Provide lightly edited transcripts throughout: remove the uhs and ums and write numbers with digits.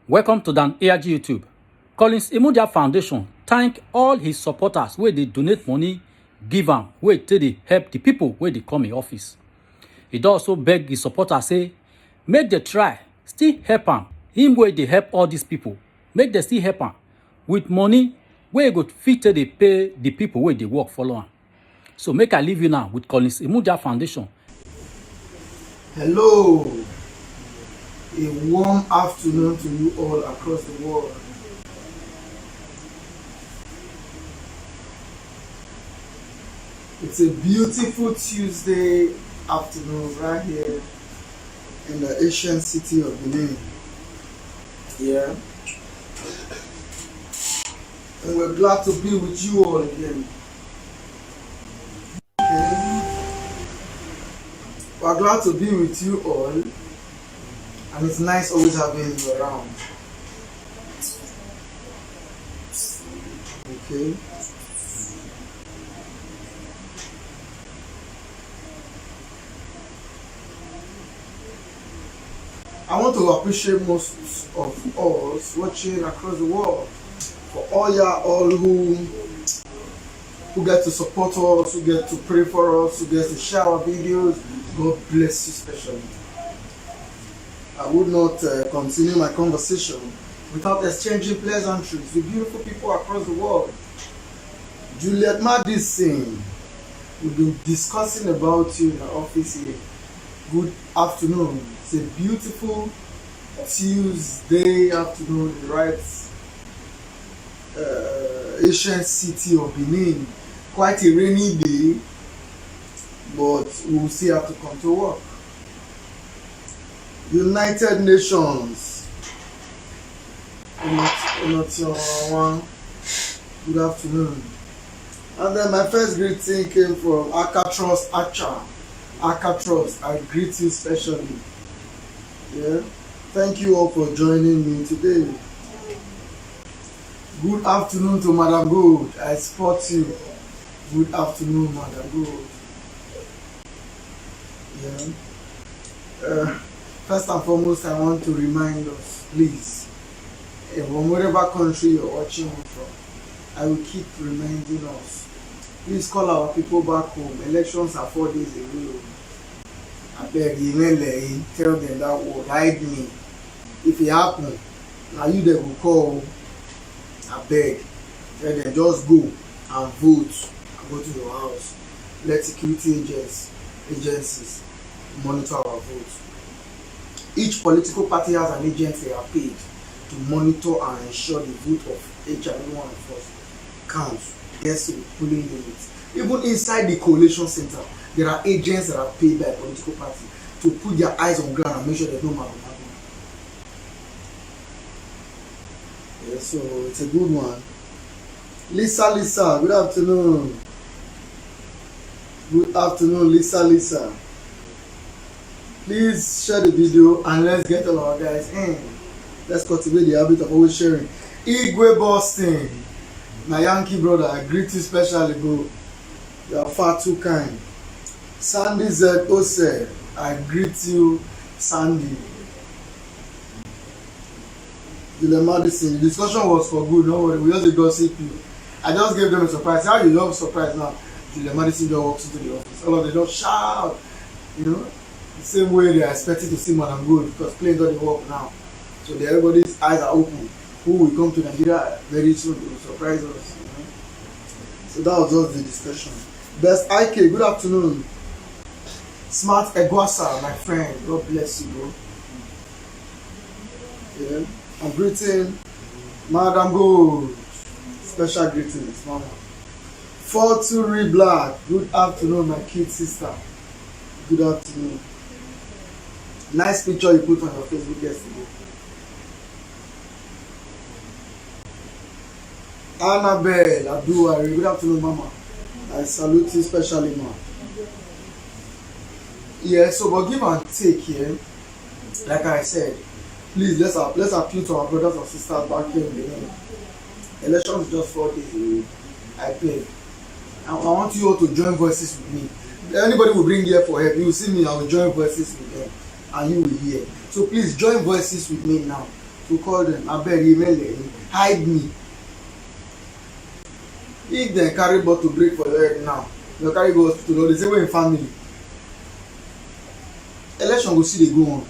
Welcome to Dan ARG YouTube. Collins Imudia Foundation thank all his supporters wey dey donate money give am wey take dey help the people wey dey come in office. He don also beg his supporters say make dem try still help am. Him wey dey help all these people, make dem still help am with money wey go fit take dey pay the people wey dey work follow am. So make I leave you now with Collins Imudia Foundation. Hello, a warm afternoon to you all across the world. It's a beautiful Tuesday afternoon right here in the ancient city of Benin. Yeah. And we're glad to be with you all again. Okay. We're glad to be with you all. And it's nice always having you around. Okay. I want to appreciate most of us watching across the world. For all y'all who get to support us, who get to pray for us, who get to share our videos, God bless you especially. I would not continue my conversation without exchanging pleasantries with beautiful people across the world. Juliet Madison, we've been discussing about you in our office here. Good afternoon. It's a beautiful Tuesday afternoon in the right ancient city of Benin. Quite a rainy day, but we will still have to come to work. United Nations. Good afternoon. And then my first greeting came from Alcatraz Archer. Alcatraz, I greet you specially. Yeah. Thank you all for joining me today. Good afternoon to Madam Gold. I support you. Good afternoon, Madam Gold. Yeah. First and foremost, I want to remind us, please, from whatever country you're watching me from, I will keep reminding us. Please call our people back home. Elections are 4 days away. I beg you, tell them that word, hide me. If it happen, now you they will call. I beg. Tell them just go and vote and go to your house. Let security agencies monitor our votes. Each political party has an agent they are paid to monitor and ensure the vote of each and every one of us counts. Yes, polling units. Even inside the coalition center, there are agents that are paid by a political party to put their eyes on ground and make sure there's no matter. Yeah, so it's a good one. Lisa, good afternoon. Good afternoon, Lisa. Please share the video and let's get all our guys in. Let's cultivate the habit of always sharing. Igwe Boston, my Yankee brother, I greet you specially, bro. You are far too kind. Sandy Z Ose, I greet you, Sandy. Juliet Madison, the discussion was for good, don't worry, we just gossip you. I just gave them a surprise. How you love surprise now? Juliet Madison just walks into the office. All of them just shout, you know. The same way they are expecting to see Madam Good because planes don't work now. So everybody's eyes are open. Who will come to Nigeria very soon to surprise us, you know? So that was just the discussion. Best IK, good afternoon. Smart Egwasa, my friend, God bless you, bro. Yeah. I'm greeting Madam Good. Special greetings, mama. Fortune Black, good afternoon, my cute sister. Good afternoon. Nice picture you put on your Facebook yesterday. Annabelle Abdul, good afternoon, mama. I salute you specially, ma. Yeah, so but give and take here. Like I said, please let's appeal to our brothers and sisters back here in Benin. Elections just 4 days away. I beg. I want you all to join voices with me. Anybody will bring here for help. You will see me, I will join voices with them. And you will hear. So please join voices with me now. to call them abeg emele hide me. If dem carry bottle break for your head now, dem carry go hospital or dey say wey im family, election go still dey go on.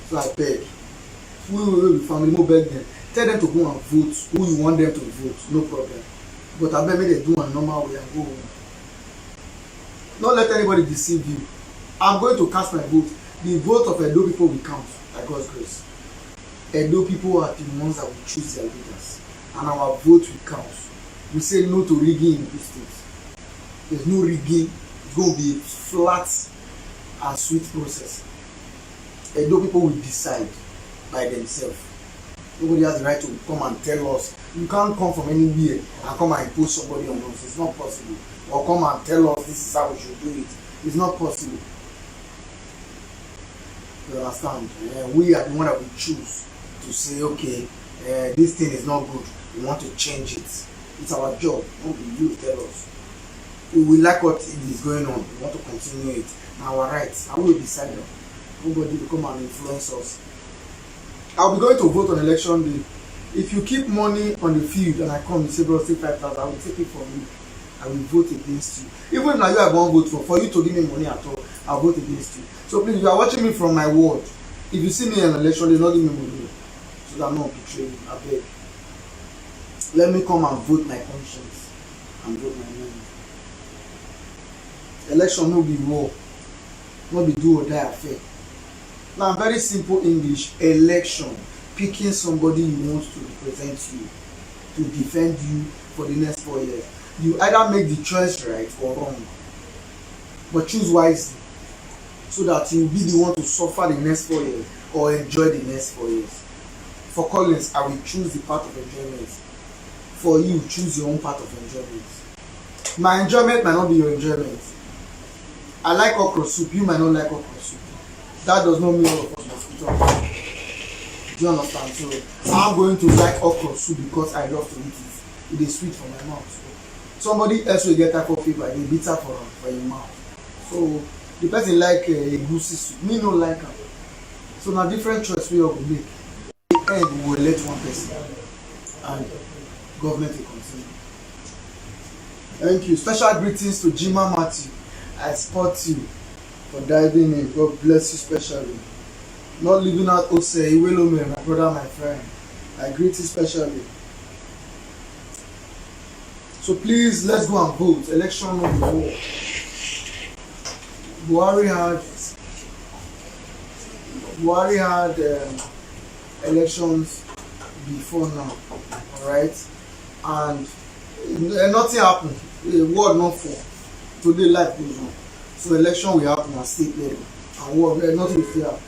So abeg, we wey be family mo beg dem, tell dem to go and vote who you want dem to vote, no problem, but abeg make dem do am normal way and go home. No let anybody deceive you. I'm going to cast my vote. The vote of Edo people will count by God's grace. Edo people are the ones that will choose their leaders, and our vote will count. We say no to rigging in this state. There's no rigging. It's going to be a flat and sweet process. Edo people will decide by themselves. Nobody has the right to come and tell us. You can't come from anywhere and come and impose somebody on us. It's not possible. Or come and tell us this is how we should do it. It's not possible. You understand? We are the one that we choose to say, okay, this thing is not good. We want to change it. It's our job. Not you tell us. We like what is going on. We want to continue it. Now our rights. And we will decide them. Nobody will come and influence us. I'll be going to vote on election day. If you keep money on the field and I come and say, bro, take 5,000, I will take it from you. I will vote against you. Even if now you are going to vote for you to give me money at all, I'll vote against you. So please, if you are watching me from my ward, if you see me in an election, they not give me money. So that I'm not betraying you. I beg. Let me come and vote my conscience and vote my money. Election no be war, no be do or die affair. Now very simple English, election, picking somebody you want to represent you, to defend you for the next 4 years. You either make the choice right or wrong, but choose wisely so that you will be the one to suffer the next 4 years or enjoy the next 4 years. For Collins, I will choose the part of enjoyment. For you, choose your own part of enjoyment. My enjoyment might not be your enjoyment. I like okra soup, you might not like okra soup. That does not mean all of us must eat okra. Do you understand? So I'm going to like okra soup because I love to eat it. It is sweet for my mouth. Somebody else will get type of fever, they bitter for your mouth. So the person like a goosey soup, me no like am. So na different choice we all go make. The end we will elect one person and government will continue. Thank you. Special greetings to Jima Matthew. I support you for diving in. God bless you specially. Not leaving out Ose Iwelome, my brother, my friend. I greet you specially. So please, let's go and vote. Election no be war. Buhari had elections before now, alright, and nothing happened. The world not fall. Today life goes on. So election will happen at state level, and world nothing will happen.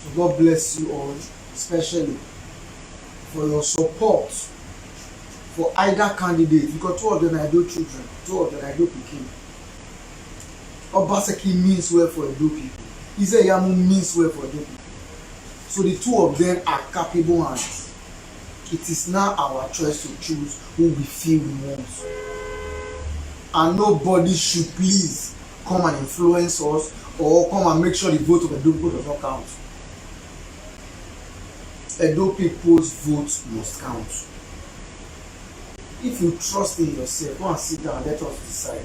So God bless you all, especially for your support for either candidate, because two of them are Edo children, two of them are Edo pikin. Obaseki means well for Edo people. Izeyamu means well for Edo people. So the two of them are capable hands. It is now our choice to choose who we feel we want. And nobody should please come and influence us or come and make sure the vote of Edo people does not count. Edo people's vote must count. If you trust in yourself, go and sit down and let us decide.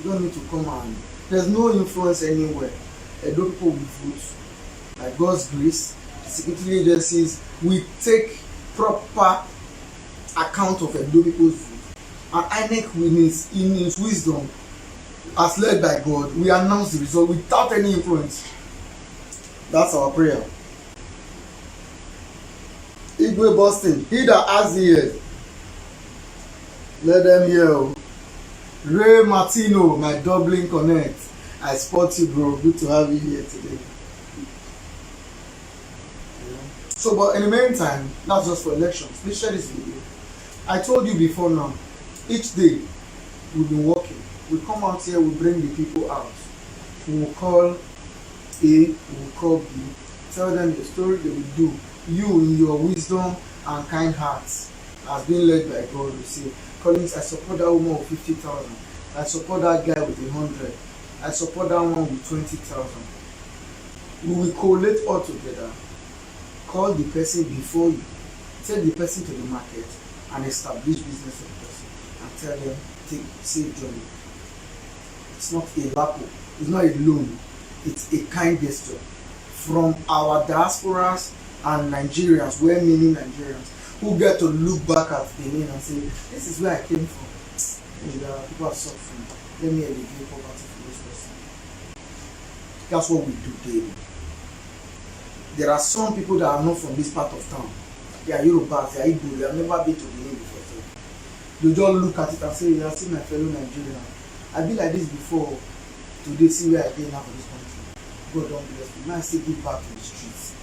You don't need to come and... There's no influence anywhere. Edo people will vote. By God's grace, the security agencies will take proper account of Edo people's vote. And INEC in his wisdom, as led by God, we announce the result without any influence. That's our prayer. Igwe Boston, he that has the ear, let them hear. Ray Martino, my Dublin Connect. I spot you, bro. Good to have you here today. So, but in the meantime, not just for elections, please share this video. I told you before now, each day we've been working. We come out here, we bring the people out. We will call A, we will call B, tell them the story they will do. You, in your wisdom and kind hearts, has been led by God, will say, Collins, I support that woman with 50,000. I support that guy with 100. I support that one with 20,000. We will collate all together, call the person before you, take the person to the market and establish business for the person and tell them take safe journey. It's not a lapo, it's not a loan, it's a kind gesture from our diasporas and Nigerians, well-meaning Nigerians, who get to look back at Benin and say, this is where I came from. And people are suffering. Let me alleviate poverty for this person. That's what we do daily. There are some people that are not from this part of town. They are Yorubas, they are Igbo, they have never been to Benin before. So they just look at it and say, I see my fellow Nigerian. I be like this before. Today, see where I dey now for this country. God don't bless me. Now I say give back to the streets.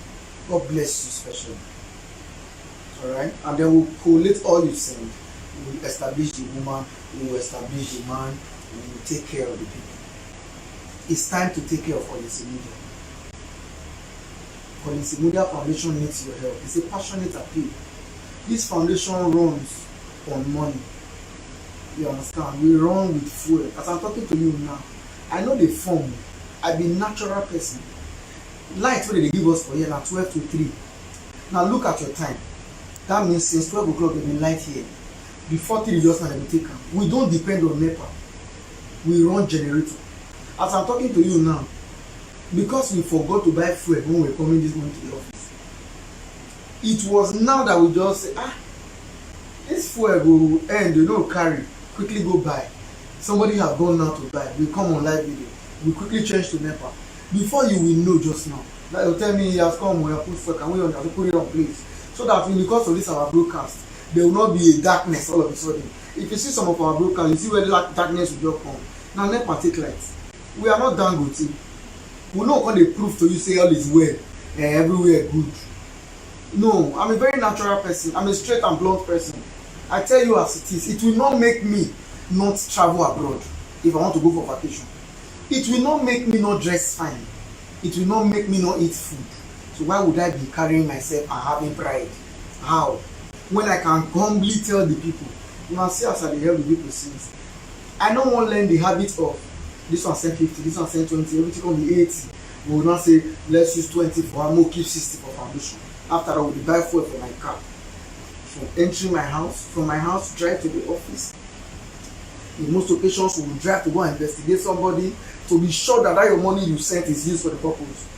God bless you specially. Alright? And then we'll collate all you send. We'll establish the woman, we'll establish the man, and we'll take care of the people. It's time to take care of Collins Imudia. Collins Imudia Foundation needs your help. It's a passionate appeal. This foundation runs on money. You understand? We run with fuel. As I'm talking to you now, I know the form. I be natural person. Light wey they give us for here na 12 to 3. Now look at your time. That means since 12 o'clock they been light here. Before 3 just now they will take am. We don't depend on NEPA. We run generator. As I'm talking to you now, because we forgot to buy fuel when we were coming this morning to the office, it was now that we just say, this fuel will end, you know, carry, quickly go buy. Somebody have gone now to buy. We come on live video. We quickly change to NEPA. Before you will know just now, like you tell me he has come, we have put fuel, can we put it on place? So that in the course of this our broadcast, there will not be a darkness all of a sudden. If you see some of our broadcasts, you see where the darkness will just come. Now NEPA take lights. We are not Dangote. We not going to prove to you say all is well and everywhere good. No, I'm a very natural person. I'm a straight and blunt person. I tell you as it is. It will not make me not travel abroad if I want to go for vacation. It will not make me not dress fine. It will not make me not eat food. So why would I be carrying myself and having pride? How? When I can humbly tell the people, you know, see as I help the people since. I don't want to learn the habit of this one send 50, this one send 20, everything will be 80. We will not say let's use 20 for Amo, keep 60 for foundation. After I will buy fuel for my car. From entering my house, from my house drive to the office. In most occasions, we will drive to go and investigate somebody to be sure that your money you sent is used for the purpose.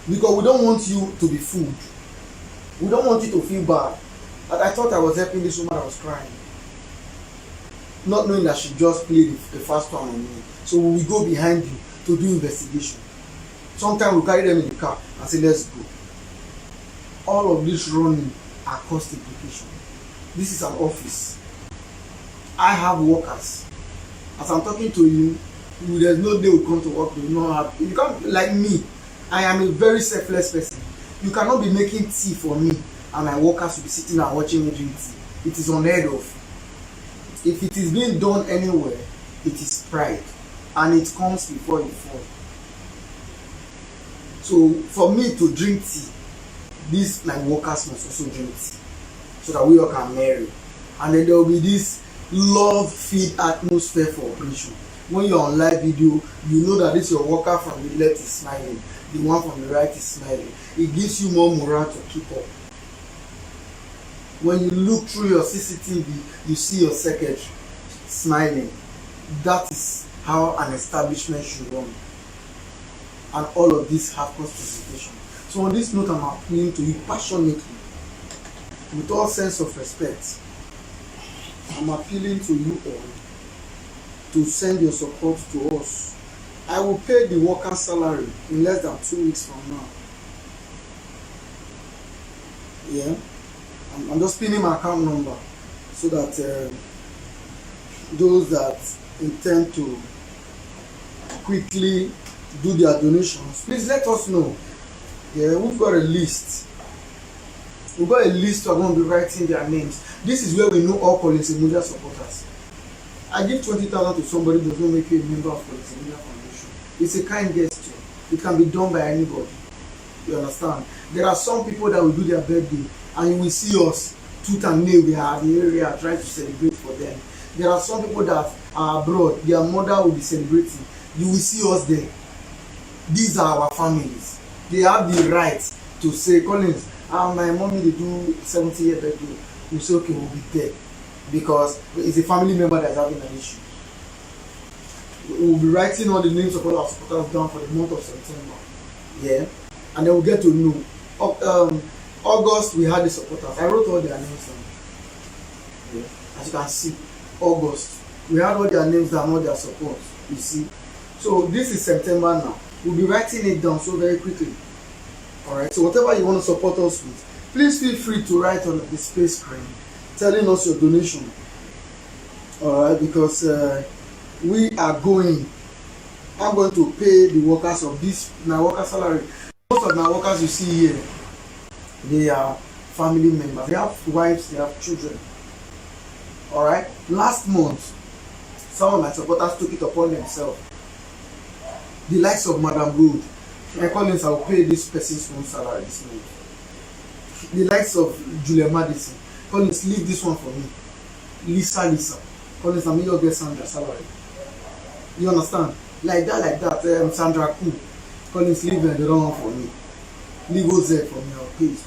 Because we don't want you to be fooled. We don't want you to feel bad. But I thought I was helping this woman that was crying. Not knowing that she just played the first one on me. So we will go behind you to do investigation. Sometimes we carry them in the car and say, let's go. All of this running are cost implication. This is an office. I have workers. As I'm talking to you, there's no day we come to work. You not have. You can't like me. I am a very selfless person. You cannot be making tea for me and my workers will be sitting and watching me drink tea. It is unheard of. If it is being done anywhere, it is pride, and it comes before you fall. So for me to drink tea, these my workers must also drink tea, so that we all can marry, and then there will be this love-filled atmosphere for operation. When you're on live video, you know that this your worker from the left is smiling, the one from the right is smiling. It gives you more morale to keep up. When you look through your CCTV, you see your secretary smiling. That is how an establishment should run. And all of this have cost presentation. So on this note, I'm appealing to you passionately, with all sense of respect. I'm appealing to you all to send your support to us. I will pay the worker's salary in less than 2 weeks from now. Yeah, I'm just pinning my account number so that those that intend to quickly do their donations, please let us know. Yeah, we've got a list. We've got a list of going to be writing their names. This is where we know all Collins Imudia supporters. I give 20,000 to somebody who does not make you a member of Collins Imudia Foundation. It's a kind gesture. It can be done by anybody. You understand? There are some people that will do their birthday and you will see us tooth and nail. We are at the area trying to celebrate for them. There are some people that are abroad. Their mother will be celebrating. You will see us there. These are our families. They have the right to say, Collins, my mommy they do 70-year birthday. You say, okay, we'll be there because it's a family member that's having an issue. We'll be writing all the names of all our supporters down for the month of September. Yeah, and then we'll get to know. August we had the supporters. I wrote all their names down. Yeah. As you can see, August we had all their names down, all their support. You see, so this is September now. We'll be writing it down so very quickly. All right. So whatever you want to support us with, please feel free to write on the display screen, telling us your donation. All right, because we are going. I'm going to pay the workers of this my worker salary. Most of my workers you see here, they are family members. They have wives, they have children. All right. Last month, some of my supporters took it upon themselves. The likes of Madam Good, my Collins, I will pay this person's own salary this month. The likes of Julia Madison, Collins, leave this one for me. Lisa, Collins, I'm going to get Sandra salary. You understand? Like that. Sandra Koo, Collins, leave the other one for me. Leave OZ for me, I'll pay it.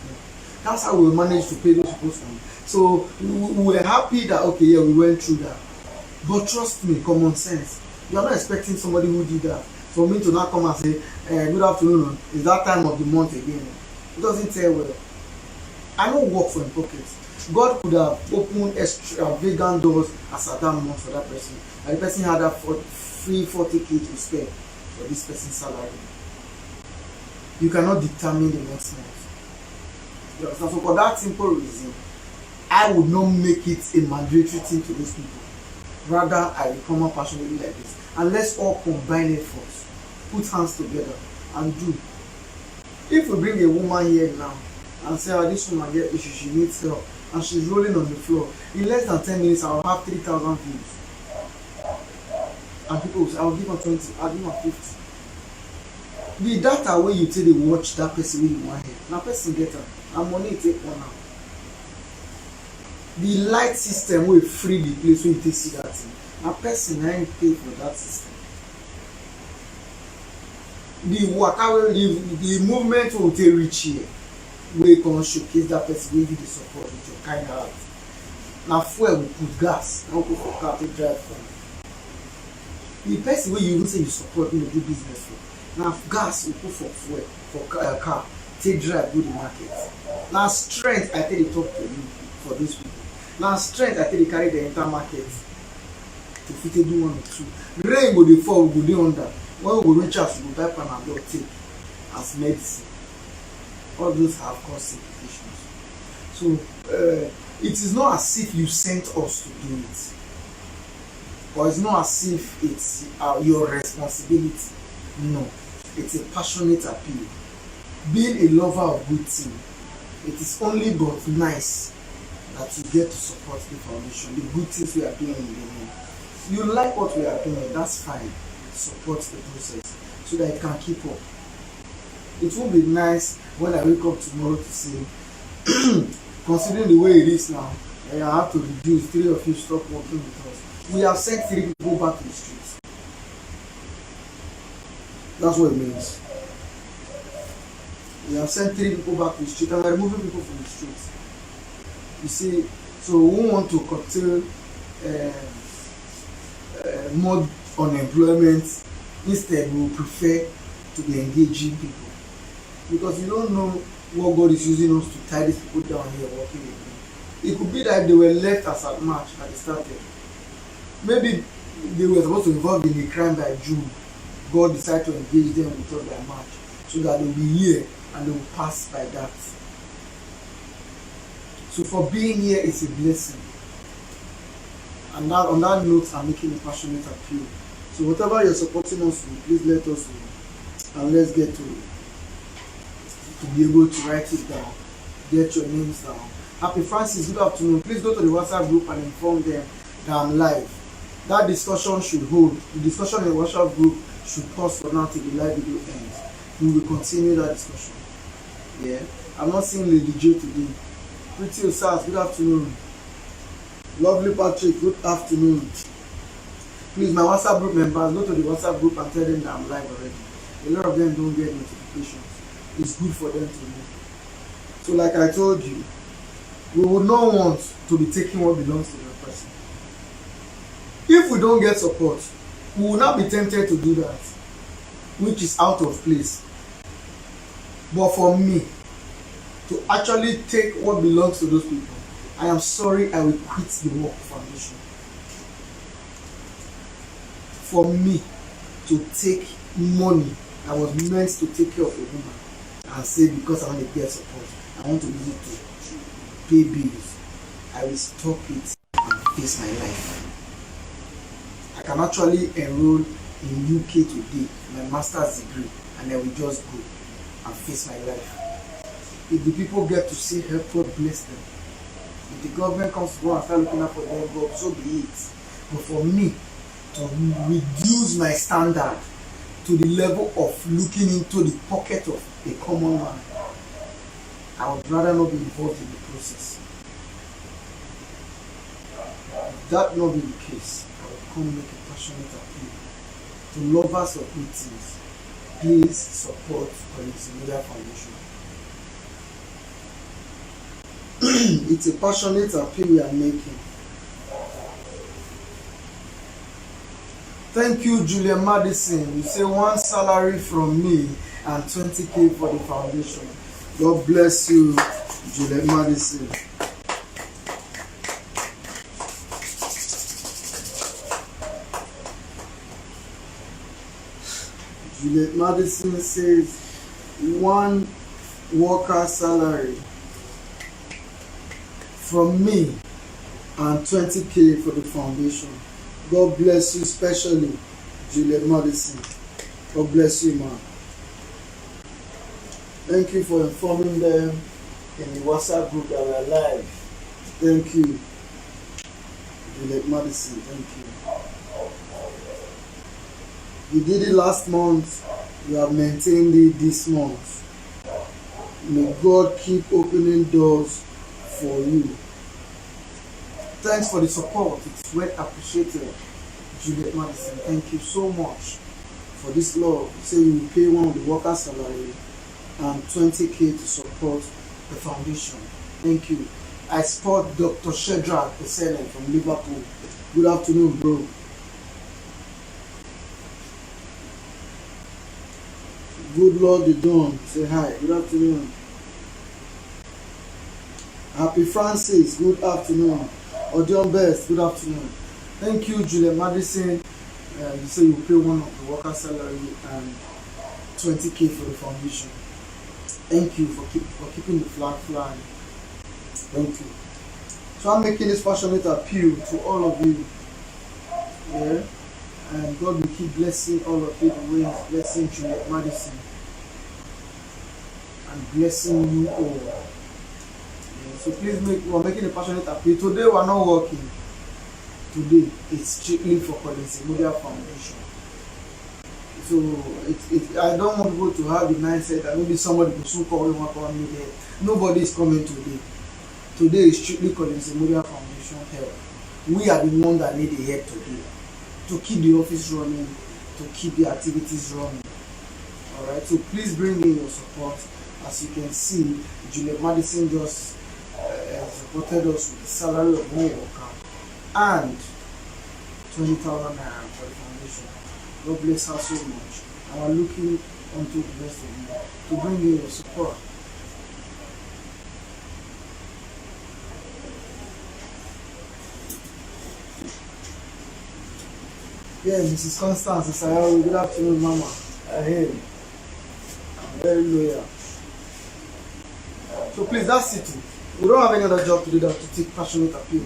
That's how we managed to pay those people's money. So we were happy that, okay, yeah, we went through that. But trust me, common sense. You are not expecting somebody who did that for me to not come and say, good afternoon, it's that time of the month again. It doesn't tell well. I don't work for in pockets. God could have opened extravagant doors as at that month for that person. And the person had that free 40K to spare for this person's salary. You cannot determine the next month. You understand? So for that simple reason, I would not make it a mandatory thing to those people. Rather, I will come up passionately like this. And let's all combine efforts, put hands together, and do. If we bring a woman here now and say, oh, this woman get issue, she needs help, and she's rolling on the floor, in less than 10 minutes, I'll have 3,000 views. And people will say, I'll give her 20, I'll give her 50. The data where you take the watch that person wey you want here, na person get am, and money take one now. The light system wey free the place wey you take see that thing, na person na him pay for that system. The waka wey the movement wey we take reach here, wey come showcase that person wey give the support with your kind heart. Na fuel we put, gas na we put for car to drive from. The person wey you even say you support wey you do business for, na gas we put for fuel for car take drive go the market. Na strength I take dey talk to you for those people. Na strength I take dey carry the enter market to fit do one or two. Rain go dey fall, we go dey under. When we go reach house, we go buy Panadol take as medicine. All those have cost implications. So it is not as if you sent us to do it, or it's not as if it's your responsibility. No, it's a passionate appeal. Being a lover of good thing, it is only but nice that you get to support the foundation, the good things we are doing in the room. You like what we are doing, that's fine. Support the process so that it can keep up. It won't be nice when I wake up tomorrow to say, considering the way it is now, I have to reduce 3 of you stop working with us. We have sent 3 people back to the streets. That's what it means. We have sent 3 people back to the street and we are removing people from the streets. You see, so we want to curtail more unemployment. Instead, we prefer to be engaging people, because you don't know what God is using us to tie these people down here working with them. It could be that if they were left as at March at the started, maybe they were supposed to involve in a crime by June. God decided to engage them with us by March, so that they'll be here and they will pass by that. So for being here is a blessing. And that, on that note, I'm making a passionate appeal. So whatever you're supporting us with, please let us know. And let's get to be able to write it down. Get your names down. Happy Francis, good afternoon. Please go to the WhatsApp group and inform them that I'm live. That discussion should hold. The discussion in the WhatsApp group should pause for now till the live video ends. We will continue that discussion. Yeah. I'm not seeing Lady J today. Pretty Osas, good afternoon. Lovely Patrick, good afternoon. Please, my WhatsApp group members, go to the WhatsApp group and tell them that I'm live already. A lot of them don't get notifications. It's good for them to know. So like I told you, we would not want to be taking what belongs to the person. If we don't get support, we will not be tempted to do that, which is out of place. But for me to actually take what belongs to those people, I am sorry, I will quit the work foundation. For me to take money that was meant to take care of a woman and say because I want to get support, I want to use it to pay bills, I will stop it and face my life. I can actually enroll in UK today, my master's degree, and I will just go and face my life. If the people get to see help, God bless them. If the government comes to go and start looking out for them, God, so be it. But for me to reduce my standard to the level of looking into the pocket of a common man, I would rather not be involved in the process. If that not be the case, I will come make a passionate appeal to lovers of good things. Please support Collins Media Foundation. It's a passionate appeal we are making. Thank you, Julia Madison. You say one salary from me and 20K for the foundation. God bless you, Julia Madison. Juliet Madison says one worker salary from me and 20K for the foundation. God bless you, especially Juliet Madison. God bless you, man. Thank you for informing them in the WhatsApp group that we are live. Thank you, Juliet Madison. Thank you. You did it last month, you have maintained it this month. May God keep opening doors for you. Thanks for the support, it's well appreciated, Juliet Madison. Thank you so much for this love. You say you will pay one of the workers' salary and 20K to support the foundation. Thank you. I spot Dr. Shedrack Pesene from Liverpool. Good afternoon, bro. Good Lord, you don't say hi. Good afternoon. Happy Francis. Good afternoon. Odion Best. Good afternoon. Thank you, Julia Madison. You say you pay one of the workers' salary and 20K for the foundation. Thank you for keeping the flag flying. Thank you. So I'm making this passionate appeal to all of you. Yeah. And God will keep blessing all of you the way He's blessing Juliet Madison and blessing you all. Yeah, so please we're making a passionate appeal. Today we're not working. Today it's strictly for Collins Media Foundation. So I don't want people to have the mindset that maybe somebody will soon call me there. Nobody is coming today. Today is strictly Collins Media Foundation help. We are the ones that need the help today, to keep the office running, to keep the activities running. Alright, so please bring in your support. As you can see, Juliet Madison just supported us with the salary of one worker and 20,000 naira for the foundation. God bless her so much. And we're looking onto the rest of you to bring in your support. Yeah, Mrs. Constance Isayawi, good afternoon, Mama. I hear you. I'm very loyal. So please, that's it. We don't have any other job to do than to take passionate appeal.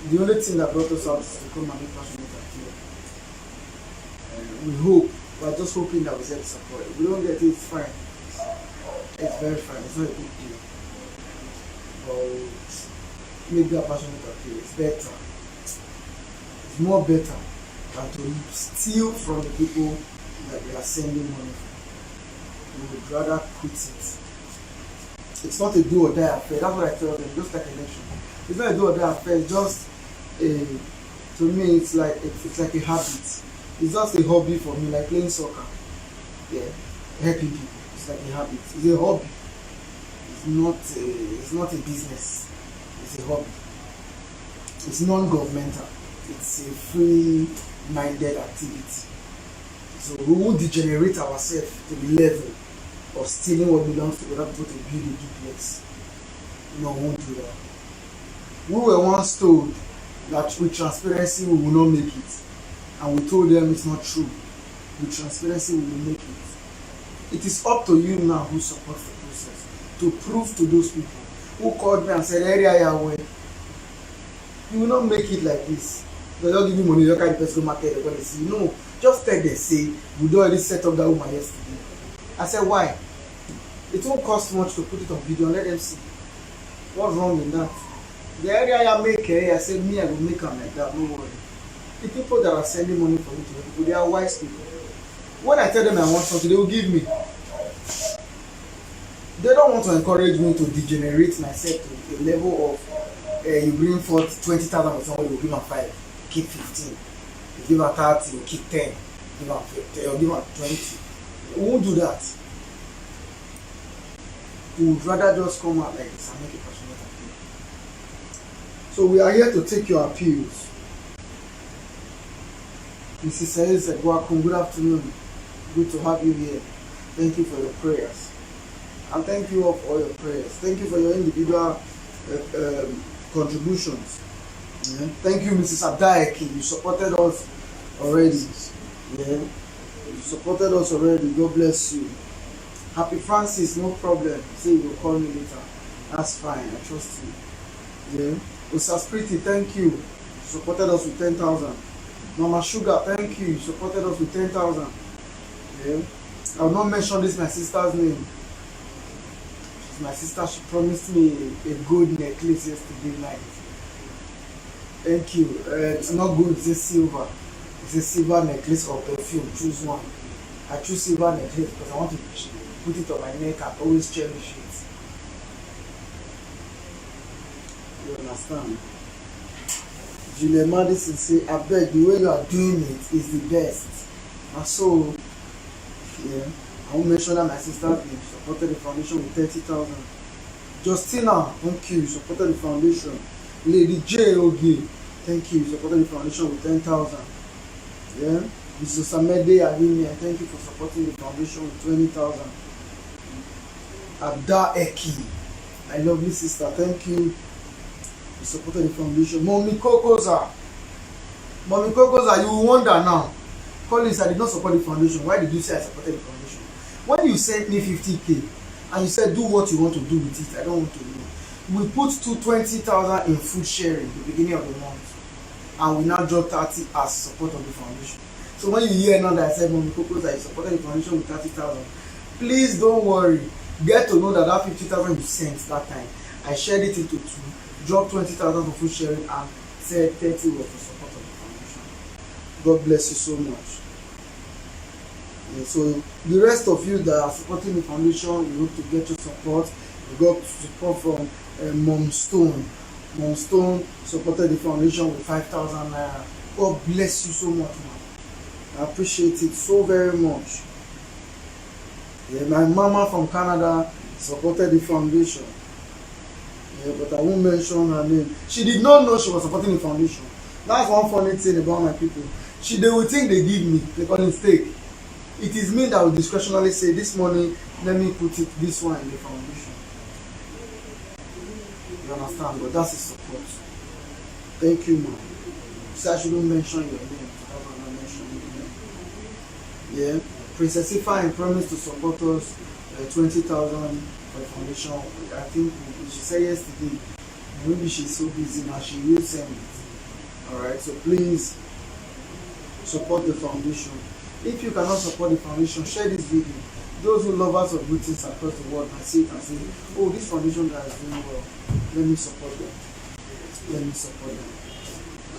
The only thing that brought us out is to come and make passionate appeal. We hope, we're just hoping that we get support. If we don't get it, it's fine. It's very fine. It's not a big deal. But make that passionate appeal. It's better. It's more better than to steal from the people that they are sending money from. We would rather quit it. It's not a do or die affair. That's what I tell them, just like election. It's not a do or die affair, it's just to me it's like a habit. It's just a hobby for me, like playing soccer. Yeah. Helping people. It's like a habit. It's a hobby. it's not a business. It's a hobby. It's non-governmental. It's a free-minded activity. So we won't degenerate ourselves to the level of stealing what belongs to other people to build a duplex. No, we won't do that. We were once told that with transparency we will not make it, and we told them it's not true. With transparency we will make it. It is up to you now who supports the process to prove to those people who called me and said, area Yahweh, you will not make it like this. They don't give you money, you can't person market the policy. No, just tell them, say, we already set up that woman yesterday. I said, why? It won't cost much to put it on video and let them see. What's wrong with that? The area I make, I said, me, I will make them like that, no worry. The people that are sending money for me to people, they are wise people. When I tell them I want something, they will give me. They don't want to encourage me to degenerate myself to a level of you bring forth 20,000 for someone, you give them 5, keep 15. You give them 30, you keep 10. Give them 50, or give them 20. We won't do that. We would rather just come out like this and make a passionate appeal. So we are here to take your appeals. Mrs. Says, welcome, good afternoon. Good to have you here. Thank you for your prayers. And thank you all for all your prayers. Thank you for your individual contributions. Yeah. Thank you, Mrs. Abdaeki. You supported us already. Yeah. You supported us already. God bless you. Happy Francis, no problem. Say you will call me later. That's fine. I trust you. Yeah. Usaspriti, thank you. You supported us with 10,000. Mama Sugar, thank you. You supported us with 10,000. Yeah. I will not mention this my sister's name. She's my sister. She promised me a gold necklace yesterday night. Thank you. It's not gold, it's a silver. It's a silver necklace or perfume. Choose one. I choose silver necklace because I want to put it on my neck and always cherish it. You understand? Julia Madison say, I beg, the way you are doing it is the best. And so, yeah, I won't mention that my sister supported the foundation with 30,000. Justina, thank you, supported the foundation. Lady J. Ogie, thank you, supported the foundation with 10,000. Yeah, Mrs. Samede Alimi, thank you for supporting the foundation with 20,000. Abda Eki, my lovely sister, thank you. You supported the foundation. Mommy Kokoza, you will wonder now. Collins, I did not support the foundation. Why did you say I supported the foundation? When you sent me 50k and you said do what you want to do with it, I don't want to know. We put 20,000 in food sharing at the beginning of the month, and we now drop 30 as support of the foundation. So when you hear now that I said Mommy Kokoza, you supported the foundation with 30,000, please don't worry. Get to know that that 50,000 you sent that time, I shared it into two. Drop 20,000 for food sharing and said 30 was for support of the foundation. God bless you so much. Yeah, so the rest of you that are supporting the foundation, we hope to get your support. We got support from Mom Stone. Mom Stone supported the foundation with 5,000 naira. God bless you so much, man. I appreciate it so very much. Yeah, my mama from Canada supported the foundation. Yeah, but I won't mention her name. She did not know she was supporting the foundation. That's one funny thing about my people. They will think they give me, they call it stake. It is me that will discretionally say, this money, let me put it this one in the foundation. You understand? But that's his support. Thank you, man. So I shouldn't mention your name. I don't want to mention your name. Yeah. Princess Ifa promised to support us 20,000 for the foundation. I think she said yesterday, maybe she's so busy now, she will send it. Alright, so please support the foundation. If you cannot support the foundation, share this video. Those who lovers of good things across the world can see it and say, oh, this foundation guy is doing well. Let me support them. Let me support them.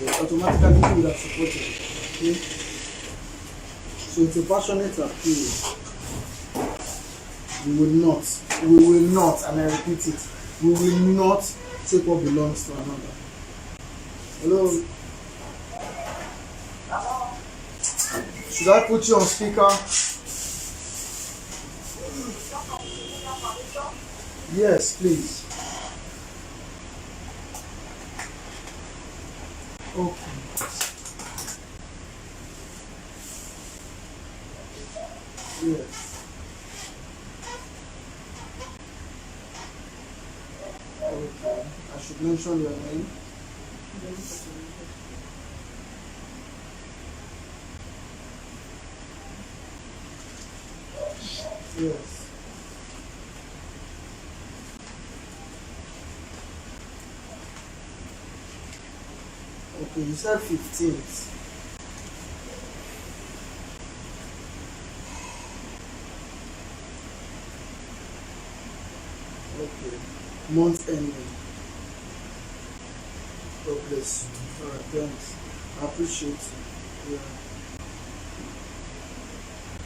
Yeah, automatically you would have supported. Okay? So it's a passionate appeal. We will not, and I repeat it, we will not take what belongs to another. Hello? Should I put you on speaker? Yes, please. Okay. Yes. Okay. I should mention your name. Yes. Okay, you said 15th. Okay. Month ending. God bless you. Alright, thanks. I appreciate you. Yeah.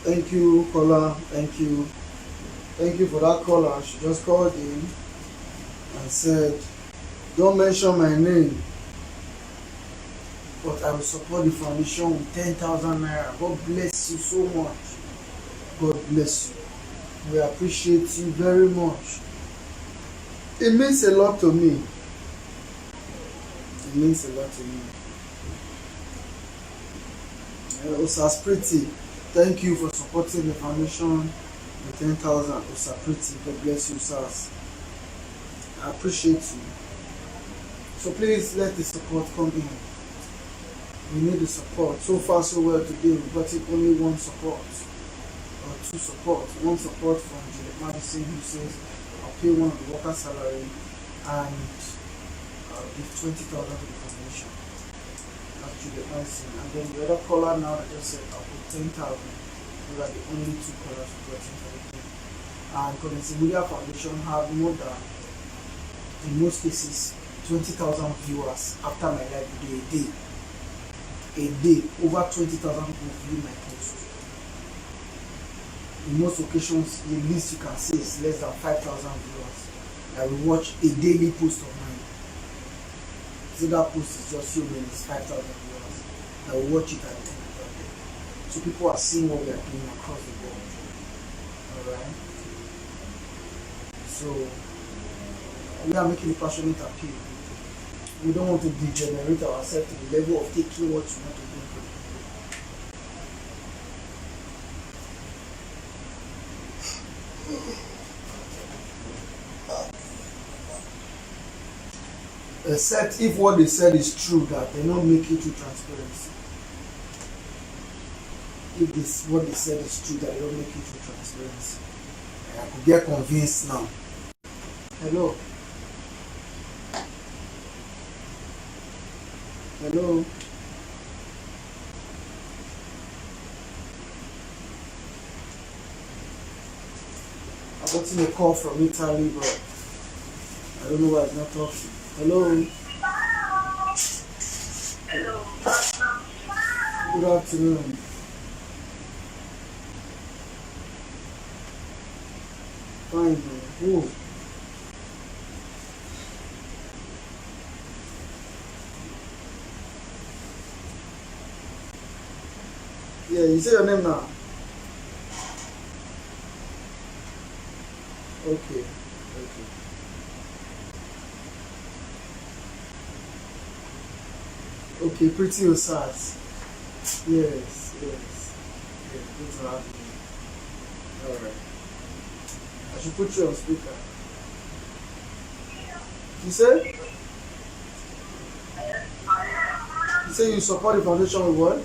Thank you, caller. Thank you. Thank you for that caller. She just called in and said, don't mention my name, but I will support the foundation with 10,000 naira. God bless you so much. God bless you. We appreciate you very much. It means a lot to me. It means a lot to me. Osas Pretty, thank you for supporting the foundation with 10,000. Osas Pretty, God bless you, Osas. I appreciate you. So please let the support come in. We need the support. So far, so well today. We got only one support or two support. One support from Juliet Madison who says, I'll pay one of the worker's salary and give 20,000 to the foundation. That's Juliet Madison. And then the other caller now that just said, I'll put 10,000. Those are the only two callers who got information. And Collins Media Foundation have more than, in most cases, 20,000 viewers after my live video a day. A day, over 20,000 people view my post. In most occasions, the least you can see is less than 5,000 viewers. I will watch a daily post of mine. So that post is just few minutes, 5,000 viewers. I will watch it at the end of the day. So people are seeing what we are doing across the board. Alright? So, we are making a passionate appeal. We don't want to degenerate ourselves to the level of taking what we want to do. Except if what they said is true, that they don't make it through transparency. If this what they said is true, that they don't make it through transparency. I could get convinced now. Hello. Hello. I got a call from Italy, but I don't know why it's not talking. Hello. Hello. Good afternoon. Fine. Who? Yeah, you say your name now. Okay. Okay. Okay, Pretty Osas. Yes, yes. Yeah, good to have you. Alright. I should put you on speaker. You say? You say you support the foundation with what?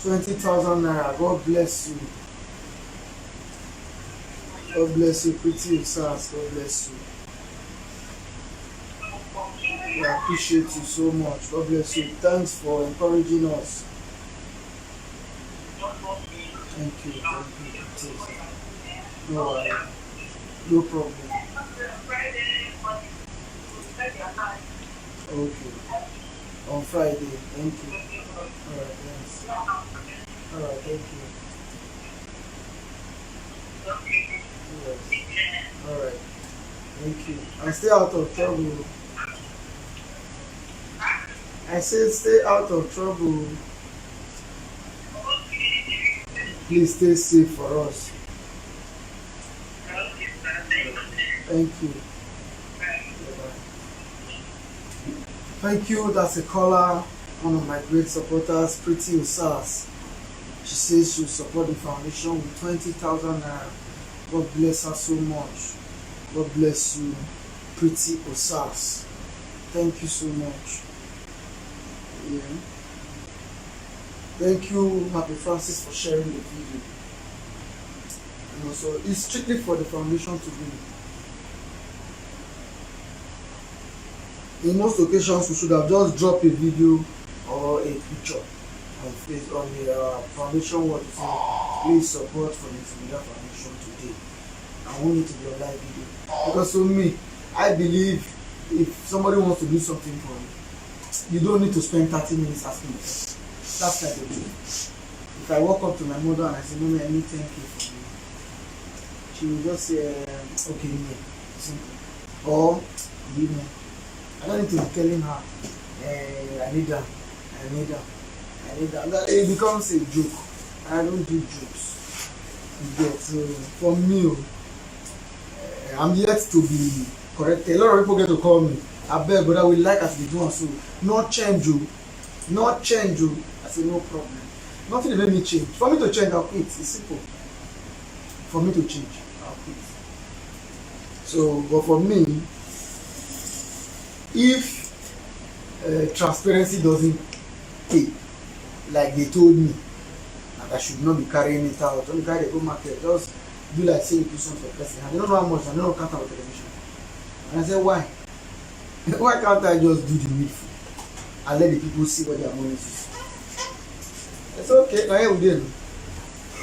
20,000 naira. God bless you. God bless you, Pretty Osas. God bless you. We appreciate you so much. God bless you. Thanks for encouraging us. Thank you. Thank you. No worry. No problem. Okay. On Friday. Thank you. Alright, thanks. Alright, thank you. Yes. Alright. Thank you. And stay out of trouble. I said stay out of trouble. Please stay safe for us. Thank you. Thank you. That's a caller, one of my great supporters, Pretty Osas. She says she'll support the foundation with 20,000 naira. God bless her so much. God bless you, Pretty Osas. Thank you so much. Yeah. Thank you, Happy Francis, for sharing the video. And also, it's strictly for the foundation to win. In most occasions, we should have just dropped a video or a picture on the foundation wall to say, please support for the Media Foundation today. I want it to be a live video. Because for me, I believe if somebody wants to do something for you, you don't need to spend 30 minutes asking me. That's like the truth. If I walk up to my mother and I say, Mommy, I need 10K for you, she will just say, okay, yeah, simple. Or, you know, I don't need to be telling her, I need that, I need that, I need that. It becomes a joke. I don't do jokes. So for me, I'm yet to be corrected. A lot of people get to call me, I beg, but I will like as they do and so. Not change you. Not change you. I say no problem. Nothing will make me change. For me to change, I'll quit. It's simple. For me to change, I'll quit. So, but for me, if transparency doesn't pay, like they told me, and I should not be carrying it out, don't carry the go market, just do like say you do something for person. I don't know how much, I don't know count out television. And I said, why? Why can't I just do the needful and let the people see what their money is? I said, okay, now here we do.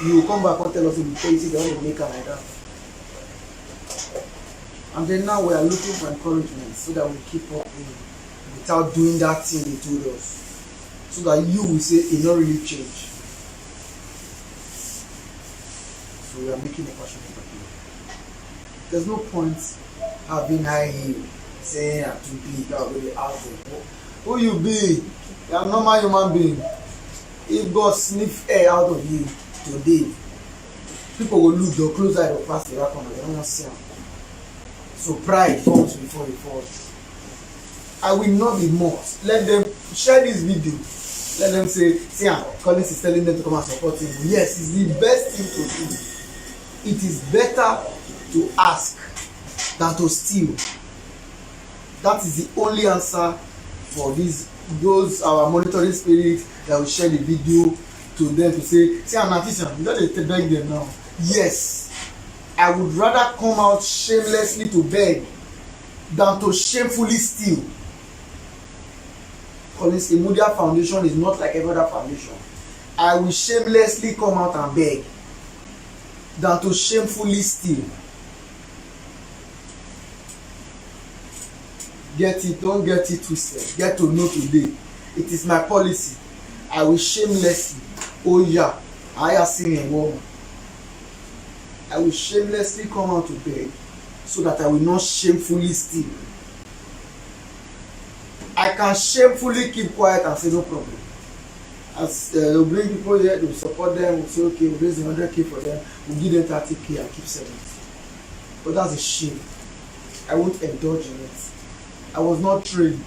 You will come back and tell us if you pay, see they want to make her like that. And then now we are looking for encouragement so that we keep up without doing that thing they told us. So that you will say it not really change. So we are making a passionate appeal. There's no point having high heel, saying I'm too big, I'm really out there. Who you be? You are a normal human being. If God sniff air out of you today, people will look, they'll close eye, they'll pass the rack on, they don't want to see them. So pride comes before you fall. I will not be mocked. Let them share this video. Let them say, see, Collins is telling them to come and support him. Yes, it's the best thing to do. It is better to ask than to steal. That is the only answer for those our monitoring spirits that will share the video to them to say, see, I'm an artisan. You don't have to beg them now. Yes. I would rather come out shamelessly to beg than to shamefully steal. Collins Imudia Foundation is not like every other foundation. I will shamelessly come out and beg than to shamefully steal. Get it, don't get it twisted. Get to know today. It is my policy. I will shamelessly, oh yeah, I have seen a woman. I will shamelessly come out to beg so that I will not shamefully steal. I can shamefully keep quiet and say no problem. As they'll bring people here, they'll support them, we'll say okay, we'll raise the 100K for them, we'll give them 30K and keep 70. But that's a shame. I won't indulge in it. I was not trained.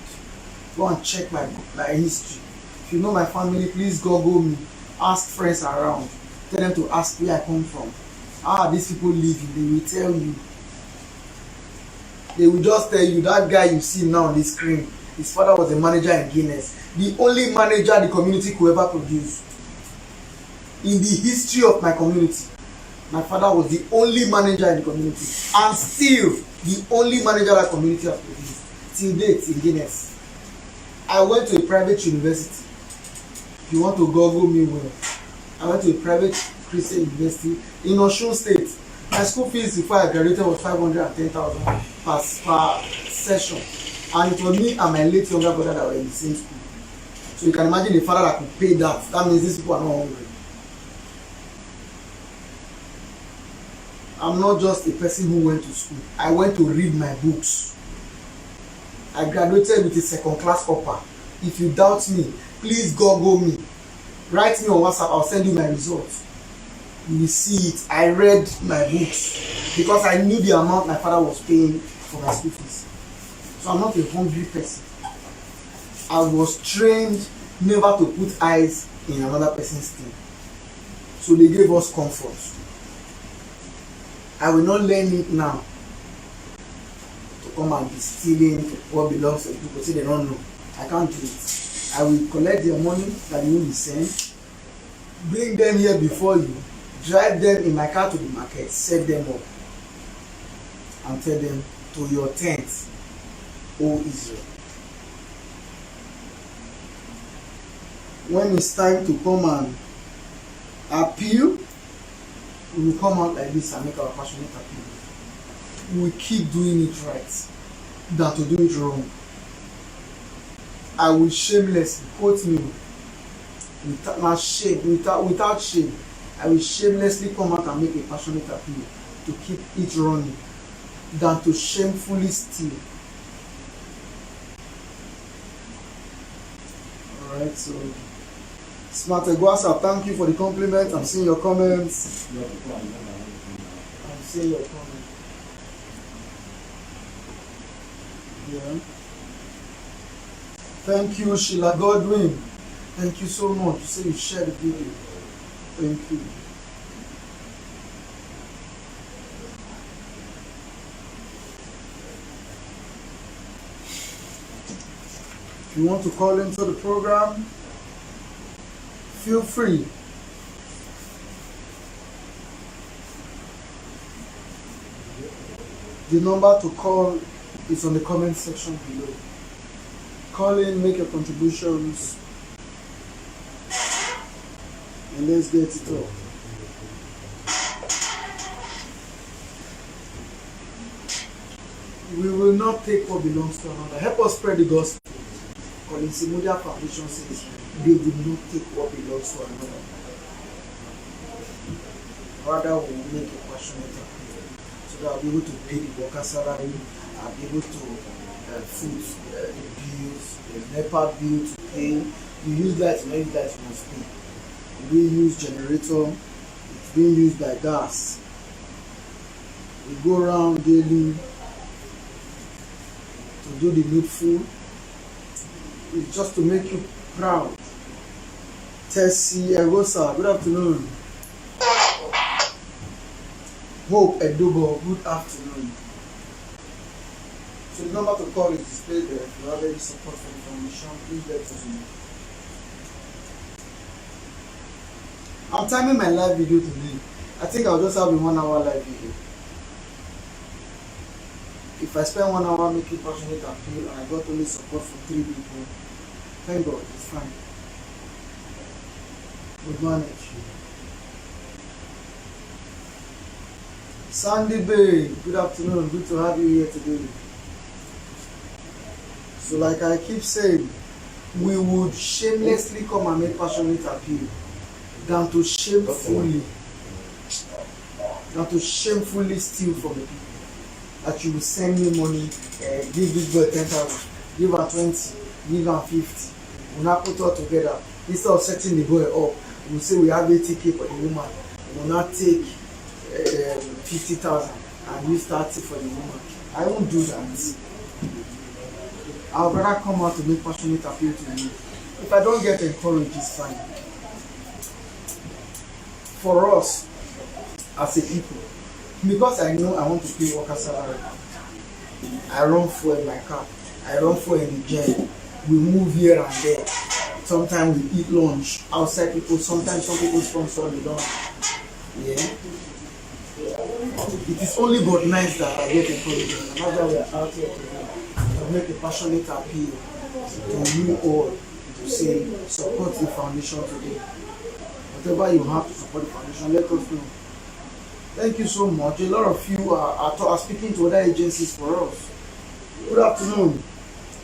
Go and check my history. If you know my family, please Google me. Ask friends around. Tell them to ask where I come from. These people live, they will tell you. They will just tell you that guy you see now on the screen, his father was a manager in Guinness. The only manager the community could ever produce. In the history of my community, my father was the only manager in the community. And still, the only manager that community has produced. Till date in Guinness. I went to a private university. If you want to Google me well, I went to a private Christian university in Osun State. My school fees before I graduated was 510,000 per session, and it was me and my late younger brother that were in the same school. So you can imagine the father that could pay that. That means these people are not hungry. I'm not just a person who went to school. I went to read my books. I graduated with a second-class upper. If you doubt me, please Google me. Write me on WhatsApp. I'll send you my results. You will see it. I read my books because I knew the amount my father was paying for my school fees. So I'm not a hungry person. I was trained never to put eyes in another person's thing. So they gave us comfort. I will not learn it now to come and be stealing what belongs to people. Say they don't know. I can't do it. I will collect their money that you will send, bring them here before you, drive them in my car to the market, set them up, and tell them, to your tent, O Israel. When it's time to come and appeal, we will come out like this and make our passionate appeal. We will keep doing it right than to do it wrong. I will shamelessly, quote me, without shame, I will shamelessly come out and make a passionate appeal to keep it running than to shamefully steal. Alright, so Smart Eguasa, thank you for the compliment. I'm seeing your comments. I'm seeing your comments. Yeah. Thank you, Sheila Godwin. Thank you so much. You say you shared the video. Thank you. If you want to call into the program, feel free. The number to call is on the comment section below. Call in, make your contributions, and let's get it up. We will not take what belongs to another. Help us spread the gospel. Collins Imudia Foundation says they will not take what belongs to another. Rather, we will make a passionate appeal so that I'll be able to pay the worker salary, I'll be able to food, the bills, the NEPA bill to pay. You use that, you use that, you must pay. We use generator, it's being used by gas. We go around daily to do the needful. It's just to make you proud. Tessie Egosa, good afternoon. Hope Edubo, good afternoon. So the number to call is displayed there. If you have any support for the foundation, please let us know. I'm timing my live video today. I think I'll just have a 1 hour live video. If I spend 1 hour making passionate appeal and I got only support from 3 people, thank God, it's fine. We'll manage. Sandy Bay, good afternoon. Good to have you here today. So like I keep saying, we would shamelessly come and make passionate appeal than to shamefully steal from the people. That you will send me money, give this boy 10,000, give her 20, give her 50. We'll not put all together. Instead of setting the boy up, we'll say we have 80K for the woman. We'll not take 50,000 and use 30 for the woman. I won't do that. I'll rather come out to make passionate appeal to you. If I don't get encouraged, it's fine. For us, as a people, because I know I want to pay worker salary, I run fuel in my car, I run fuel in the gym, we move here and there. Sometimes we eat lunch outside people, sometimes some people sponsor the lunch. Yeah. It is only but nice that I get encouragement. And that's why we are out here to make a passionate appeal to you all to say support the foundation today. Whatever you have to support the foundation, let us know. Thank you so much. A lot of you are speaking to other agencies for us. Good afternoon,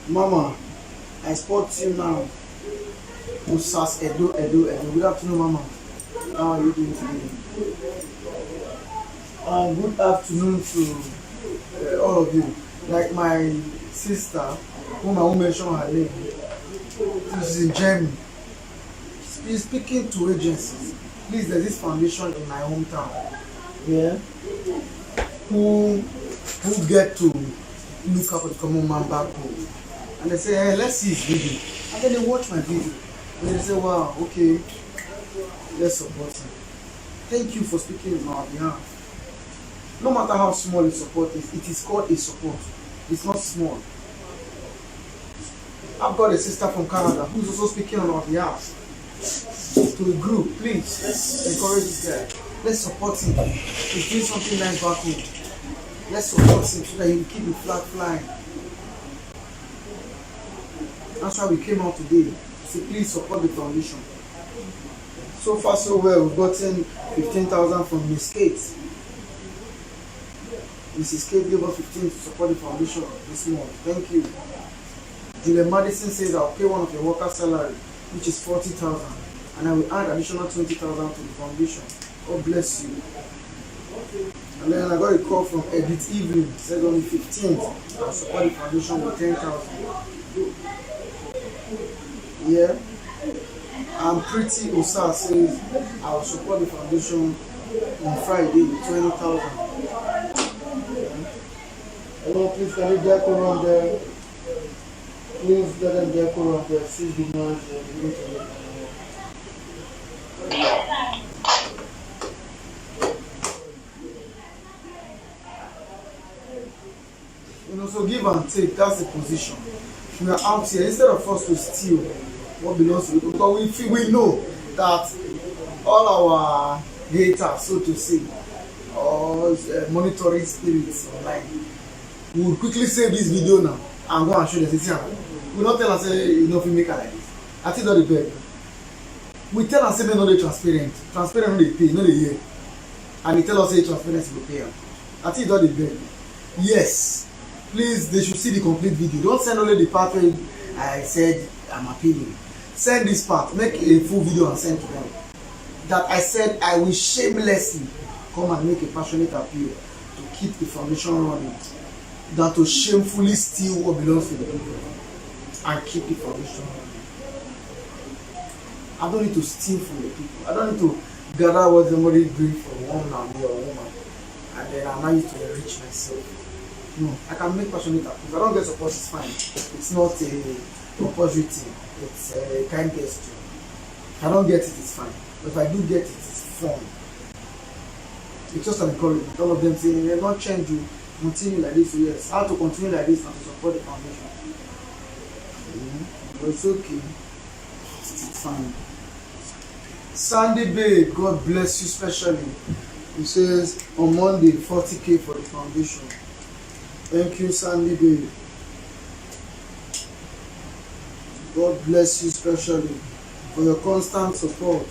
Mama. I spot you now. Usas Edo. Good afternoon, Mama. How are you doing today? Good afternoon to all of you. Like my sister, whom I won't mention her name, she's in Germany. She's speaking to agencies. Please, there's this foundation in my hometown, yeah, who get to look up at the common man back home, and they say, hey, let's see his video, and then they watch my video, and they say, wow, okay, let's support him. Thank you for speaking on our behalf. No matter how small the support is, it is called a support. It's not small. I've got a sister from Canada who's also speaking on our behalf. To a group, please, let's encourage this guy. Let's support him. He's doing something nice back home. Let's support him so that he will keep the flag flying. That's why we came out today. So please support the foundation. So far so well, we've gotten 15,000 from Miss Kate. Mrs. Kate gave us 15 to support the foundation this month. Thank you. Julia Madison says, I'll pay one of your workers' salary, which is 40,000, and I will add additional 20,000 to the foundation. God bless you. And then I got a call from Edith Evelyn, said on the 15th, I'll support the foundation with 10,000. Yeah. And Pretty Osa says, I'll support the foundation on Friday with 20,000. Hello, please can you get around there? Please let them get around there. See the noise. You know, so give and take, that's the position. We are out here, instead of us to steal what belongs to people, because we know that all our haters, so to say, or monitoring spirits online, we will quickly save this video now and go and show the city. We not tell us say you know if we make it like this. I think that the beg. We tell us say no dey transparent. Transparent no dey pay, no dey hear. And they tell us say transparency will pay. I think that the beg. Yes. Please, they should see the complete video. Don't send only the part where I said I'm appealing. Send this part, make a full video and send to them. That I said I will shamelessly come and make a passionate appeal to keep the foundation running, than to shamefully steal what belongs to the people and keep the foundation running. I don't need to steal from the people. I don't need to gather what somebody brings from one man or a woman and then allow you to enrich myself. No, I can make passionate appeals. If I don't get support, it's fine. It's not a compulsory thing. It's a kind gesture. If I don't get it, it's fine. But if I do get it, it's fun. It's just an encouragement. All of them saying, "You're not change, you continue like this." So yes, how to continue like this and to support the foundation. But it's okay. It's fine. Sandy Bay, God bless you specially. He says on Monday, 40K for the foundation. Thank you, Sandy Bay. God bless you specially for your constant support.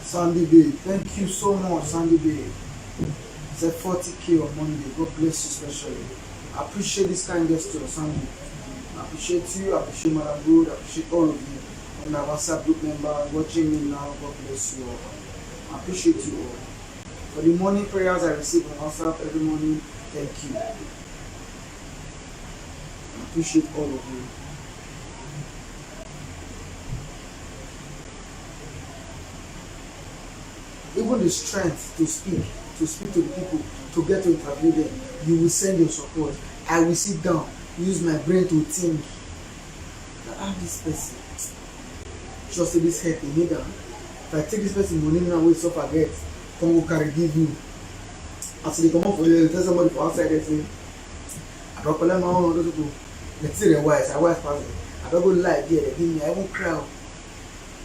Sandy Bay, thank you so much, Sandy Bay. It's a 40K on Monday. God bless you specially. I appreciate this kind gesture, Sandy. I appreciate you, I appreciate Madam Good, I appreciate all of you. And my WhatsApp group member watching me now, God bless you all. I appreciate you all. For the morning prayers I receive on WhatsApp every morning, thank you. I appreciate all of you. Even the strength to speak to the people, to get to interview them, you will send your support. I will sit down, use my brain to think. I have this person. Just this help in nigga. If I take this person money now, we suffer get. Come go carry give you. As they come up for you, tell somebody for outside they say, I don't collect my own those people. Let's say they're wise, I wise person. I don't go lie there, they give me, I won't cry.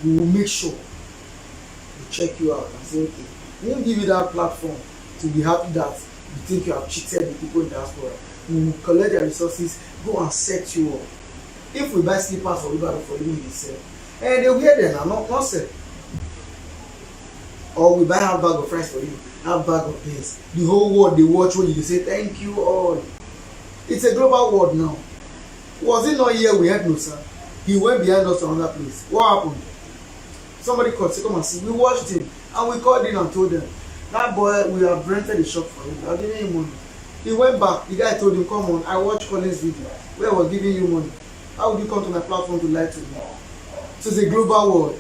We will make sure we check you out and say, okay, we won't give you that platform to be happy that you think you have cheated the people in the diaspora. We will collect their resources, go and set you up. If we buy slippers for everybody for you, they sell. And they'll hear them now, not sell. Or we buy half bag of fries for you, half bag of this. The whole world they watch when you say thank you all. It's a global world now. Was it not here we had no sir? He went behind us to another place. What happened? Somebody called, say come and see. We watched him and we called in and told them, that boy, we have rented a shop for him. I'm giving him money. He went back. The guy told him, come on, I watched Colin's video where I was giving you money. How would you come to my platform to lie to me? So it's a global world.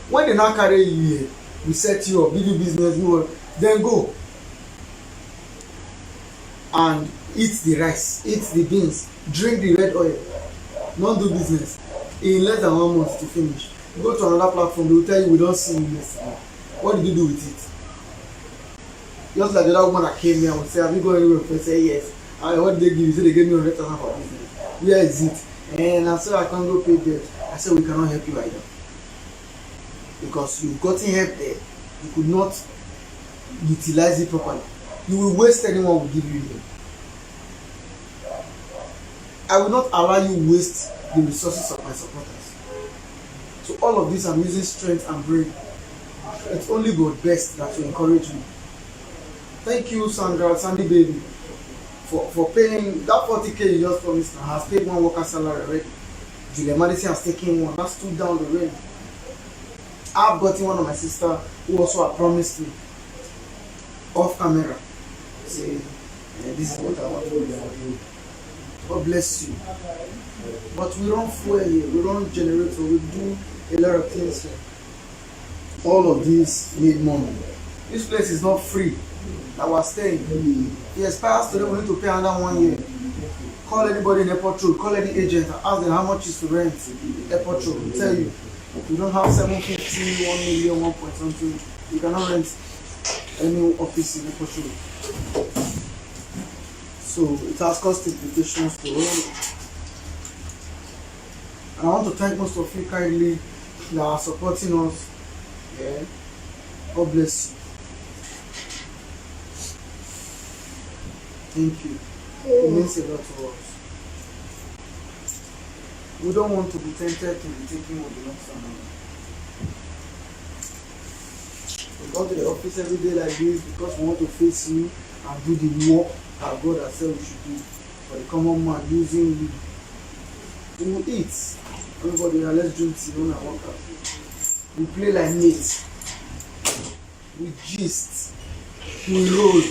When they now carry you here, we set you up, give you business, then go and eat the rice, eat the beans, drink the red oil, not do business. In less than 1 month to finish, you go to another platform, they will tell you we don't see you yesterday. What did you do with it? Just like the other woman that came here and would say, have you gone anywhere? I say yes. And what did they give you? Say they gave me 100,000 for business. Where is it? And I said I can't go pay debt. I said we cannot help you either. Because you've gotten help there. You could not utilize it properly. You will waste anyone will give you help. I will not allow you waste the resources of my supporters. So all of this I'm using strength and brain. It's only God best that will encourage me. Thank you, Sandy baby, for paying that 40K you just promised now. Has paid one worker salary already. Julia Madison has taken one. That's 2 down the range. I've gotten one of my sister who also had promised me off camera. Say, this is what I want to do for you. God bless you. But we run fuel here, we run generator, we do a lot of things here. All of these need money. This place is not free. That we're staying. It expires today, we need to pay another 1 year. Call anybody in Airport Road, call any agent and ask them how much is to rent Airport Road. They'll tell you. You don't have 750, 1 million, 1 point something. You cannot rent any office in Airport Road. So it has cost implications to all. And I want to thank most of you kindly that are supporting us. Yeah. God bless you. Thank you. It means a lot to us. We don't want to be tempted to be taking what belongs to another. We go to the office every day like this because we want to face you and do the work that God has said we should do. For the common man using you. We will eat. Everybody, let's drink tea, we want to work out. We play like mates. We gist. We roll.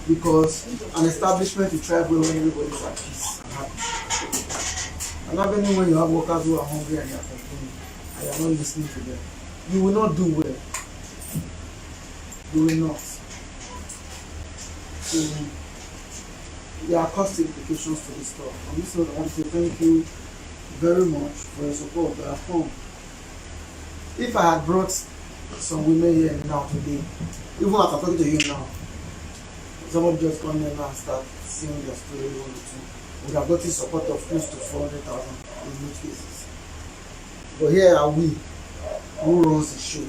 Because an establishment will thrive when everybody's at peace and happy. And even when you have workers who are hungry and you are complaining and you are not listening to them, you will not do well. You will not. So there are cost implications to this stuff. On this note, I want to say thank you very much for your support that have come. If I had brought some women here now today, even as I'm talking to you now, someone just come in and start seeing their story 1 or 2. We have gotten support of close to 400,000 in most cases. But here are we, who runs the show,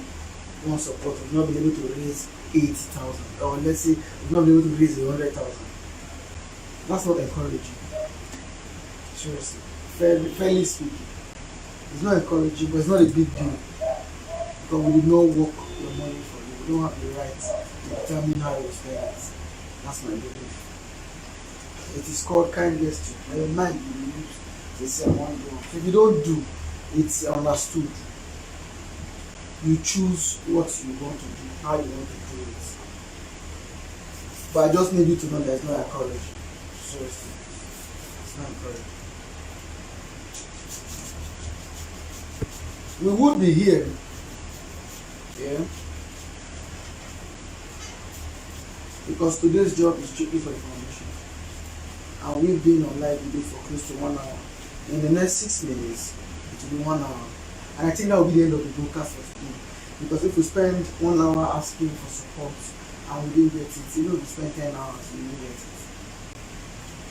who wants support, will not be able to raise 80,000, or let's say, will not be able to raise 100,000. That's not encouraging. Seriously, fairly speaking, it's not encouraging, but it's not a big deal because we did not work your money for you. We don't have the right to determine how you spend it. That's my belief. It is called kind gesture. Your mind will use to say I want to do. If you don't do, it's understood. You choose what you want to do, how you want to do it. But I just need you to know there's no encouragement. Seriously. It's not encouraging. We would be here. Yeah. Because today's job is strictly for information. And we've been on live video for close to 1 hour. In the next 6 minutes, it will be 1 hour. And I think that will be the end of the broadcast for today. Because if we spend 1 hour asking for support and we didn't get it, even if we spend 10 hours, we didn't get it.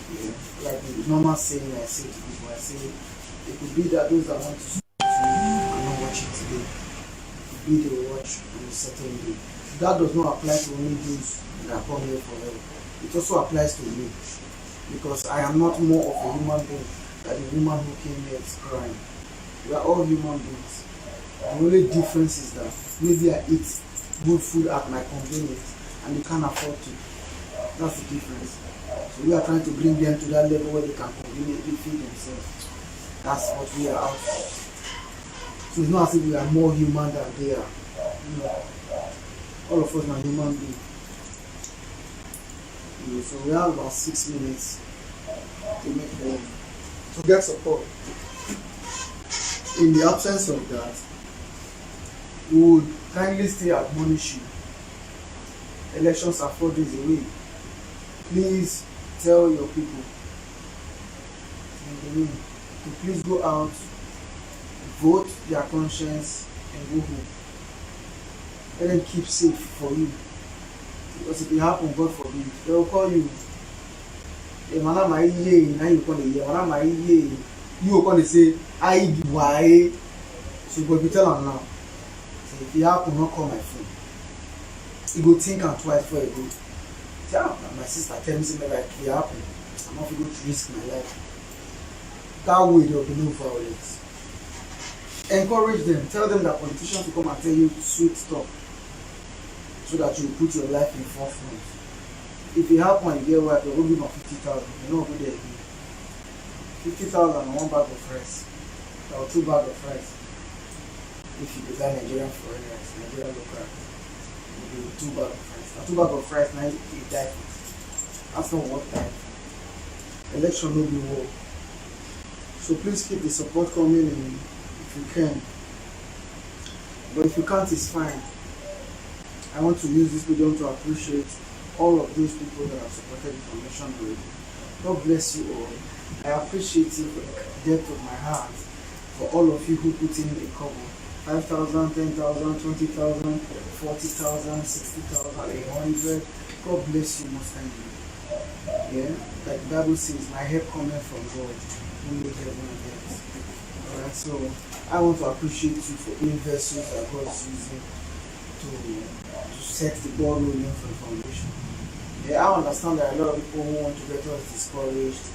Yeah. Like the normal saying I say to people, I say, it could be that those that want to support you are not watching today. It could be they will watch on a certain day. That does not apply to only those that come here for help. It also applies to me. Because I am not more of a human being than the woman who came here is crying. We are all human beings. The only difference is that maybe I eat good food at my convenience and they can't afford to. That's the difference. So we are trying to bring them to that level where they can conveniently feed themselves. That's what we are out for. So it's not as if we are more human than they are. No. All of us are human beings. So we have about 6 minutes to make them. to get support. In the absence of that, we would kindly still admonish you. Elections are 4 days away. Please tell your people to please go out, vote their conscience, and go home. Let them keep safe for you. Because if it happen, God forbid, they will call you. Now you will say, why? So you go be tell them now. So if it happen, not call my phone. You go think and twice before you go. Yeah, my sister tell me something like it happen. I'm not going to risk my life. That way there will be no violence. Encourage them. Tell them that politicians will come and tell you sweet stuff so that you put your life in forefront. If it happen and you get work, they will give them 50,000. You know what they do? 50,000 and 1 bag of rice or 2 bags of rice. If you design Nigerian foreign rice, Nigerian local rice, it will be 2 bags of rice. Now 2 bags of rice, now you die. That's not what time. Election will be war. So please keep the support coming in if you can. But if you can't, it's fine. I want to use this medium to appreciate all of those people that have supported the foundation already. God bless you all. I appreciate you from the depth of my heart for all of you who put in a couple. 5,000, 10,000, 20,000, 40,000, 60,000, 100. God bless you most kindly. Yeah, like the Bible says, my help coming from God, who made heaven and earth. Alright, so I want to appreciate you for being vessels that God is using to set the ball rolling for the foundation. Yeah, I understand that a lot of people who want to get us discouraged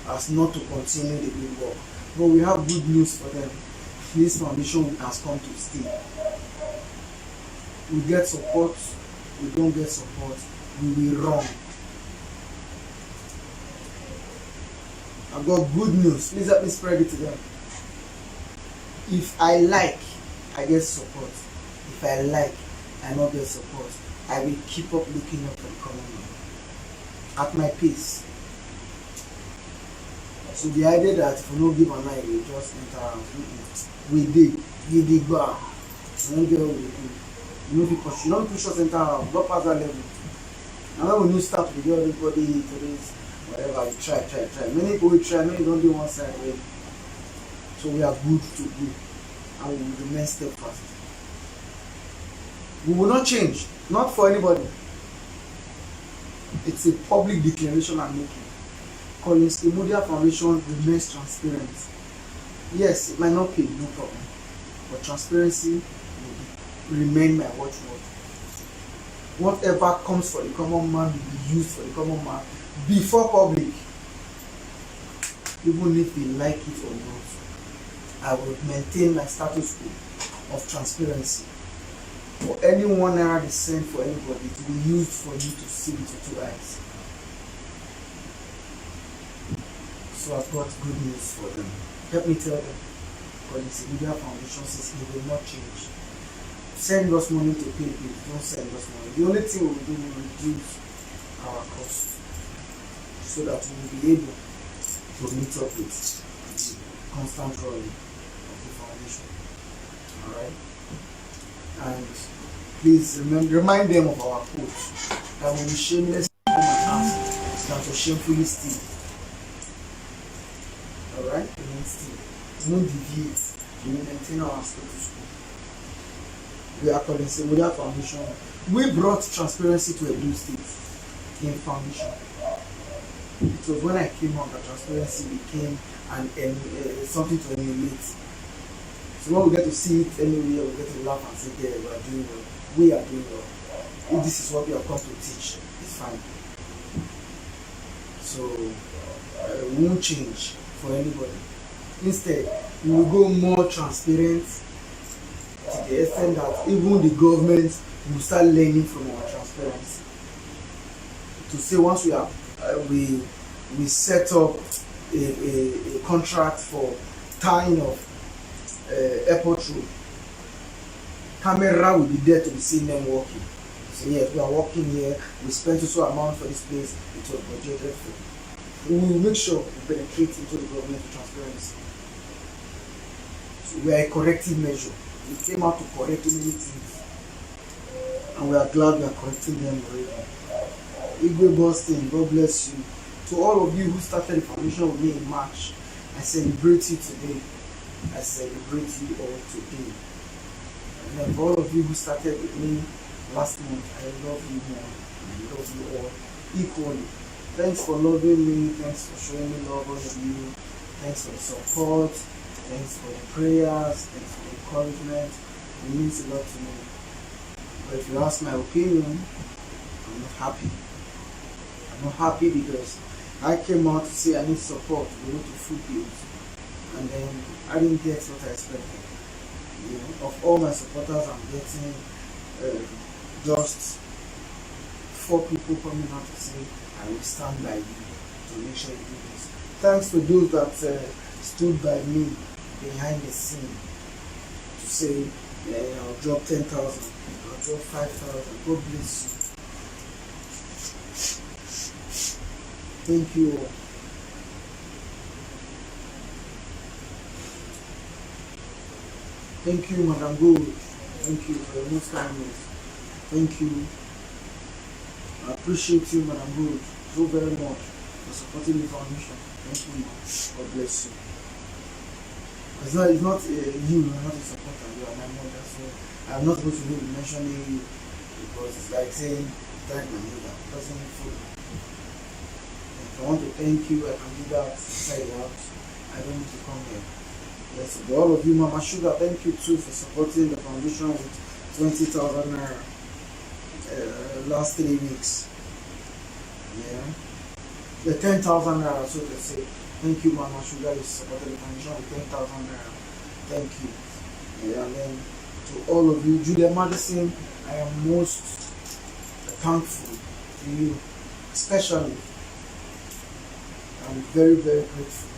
as not to continue the good work. But we have good news for them. This foundation has come to stay. We get support, we don't get support, we will run. I've got good news. Please help me spread it to them. If I like, I get support. If I like, I not get support. I will keep up looking up and coming up at my pace. So the idea that if we don't give an eye, we just enter around. We did go. We don't get what we do. You know, because you don't push us enter around, not past that level. And when you start to do everybody to this, whatever, you try. Many people will try, many don't do one side way. So we are good to do. And we will remain steadfast. We will not change, not for anybody. It's a public declaration I'm making. Collins Imudia Foundation remains transparent. Yes, it might not pay, no problem. But transparency will remain my watchword. Whatever comes for the common man will be used for the common man before public. Even if they like it or not, I will maintain my status quo of transparency. For any 1 naira they send for anybody, it will be used for you to see with your 2 eyes. So I've got good news for them. Help me tell them. Collins Imudia Foundation says it will not change. Send us money to pay bills, don't send us money. The only thing we will do is reduce our costs so that we will be able to meet up with the constant rolling of the foundation. Alright? And please remind them of our quote that when we shamelessly come and ask than to shamefully steal. Alright? We don't steal. We don't deviate. We maintain our status quo. We are calling Imudia Foundation. We brought transparency to Edo State in foundation. It was when I came on that transparency became something to emulate. So when we get to see it anywhere, we get to laugh and say, yeah, we are doing well. We are doing well. If this is what we have come to teach, it's fine. So we won't change for anybody. Instead, we will go more transparent to the extent that even the government will start learning from our transparency. To say once we have we set up a contract for tying of airport road, camera will be there to be seen them working. So yes, we are working here. We spent so amount for this place. It was budgeted for. We will make sure we penetrate into the government with transparency. So we are a corrective measure. We came out to correct many things, and we are glad we are correcting them already. Igwe Boston, God bless you. To all of you who started the foundation with me in March, I celebrate you today. I celebrate you all today. And then for all of you who started with me last month, I love you more. I love you all equally. Thanks for loving me. Thanks for showing me love, all of you. Thanks for the support. Thanks for the prayers. Thanks for the encouragement. It means a lot to me. But if you ask my opinion, I'm not happy. I'm not happy because I came out to say I need support to go to food bills, and then I didn't get what I expected. You know, of all my supporters, I'm getting just 4 people coming out to say I will stand by you to make sure you do this. Thanks to those that stood by me behind the scene to say I'll drop 10,000, I'll drop 5,000. God bless you. Thank you all. Thank you, Madam Gold. Thank you for your most kindness. Thank you. I appreciate you, Madam Gold, so very much for supporting the foundation. Thank you, ma'am. God bless you. It's not you are not a supporter, you are my mother, so I'm not going to be mentioning you because it's like saying thank my mother. It doesn't follow. If I want to thank you, I can do that inside the house. I don't need to come here. Yes, but all of you, Mama Sugar, thank you too for supporting the foundation with 20,000 naira last 3 weeks. Yeah, the 10,000 naira, so to say. Thank you, Mama Sugar, you supported the foundation with 10,000 naira. Thank you. Yeah, and then to all of you, Julia Madison, I am most thankful to you, especially. I'm very, very grateful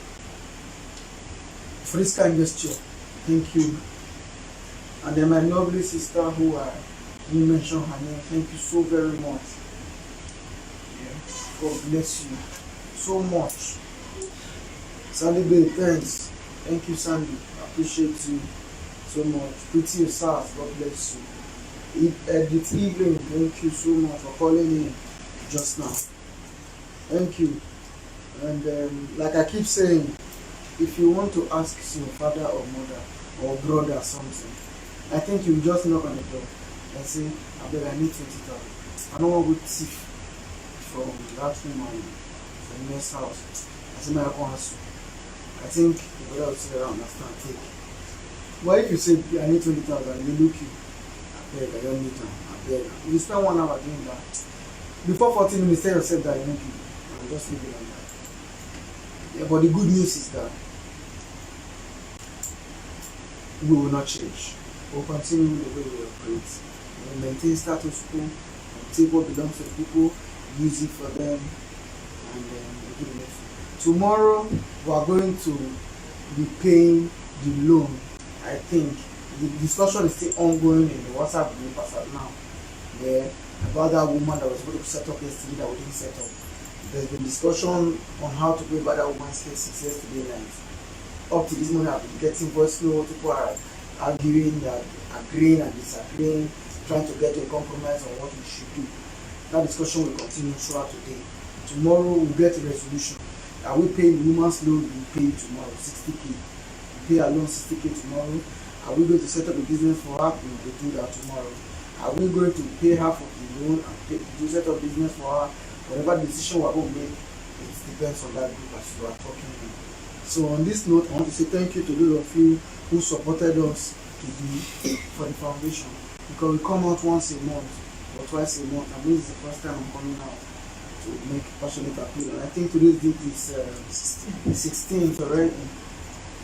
for this kind gesture. Thank you. And then my lovely sister who I didn't mention her name, thank you so very much. Yeah. God bless you so much. Sandy Bay, thanks. Thank you, Sandy. I appreciate you so much. Pretty South, God bless you. Edith Evelyn, thank you so much for calling in just now. Thank you. And like I keep saying, if you want to ask your father or mother or brother something, I think you just knock on the door and say, I beg, I need 20,000. I don't want to go thief from that woman from the next house. I say, my answer. I think the brother will say, I understand, take. But if you say, I need 20,000, they look you, I beg, I don't need them, I beg. If you spend 1 hour doing that, before 40 minutes, tell yourself that I don't give you. I'll just leave it like that. Yeah, but the good news is that we will not change. We'll continue the way we operate. We'll maintain status quo, we'll take what belongs to the people, use it for them, and then we'll give it. Tomorrow, we are going to be paying the loan. I think the discussion is still ongoing in the WhatsApp group as of now. Yeah, about that woman that was supposed to set up yesterday that we didn't set up. There's been discussion on how to go about that woman's case since yesterday night. Up to this morning, I've been getting voice notes. People are arguing, agreeing and disagreeing, trying to get to a compromise on what we should do. That discussion will continue throughout today. Tomorrow, we'll get a resolution. Are we paying the woman's loan? We pay tomorrow, 60K. We pay our loan 60K tomorrow. Are we going to set up a business for her? We will do that tomorrow. Are we going to pay her for the loan and do set up business for her? Whatever decision we're going to make, it depends on that group as we are talking about. So on this note, I want to say thank you to those of you who supported us for the foundation. Because we come out once a month or twice a month, and this is the first time I'm coming out to make passionate appeal. And I think today's date is 16th already.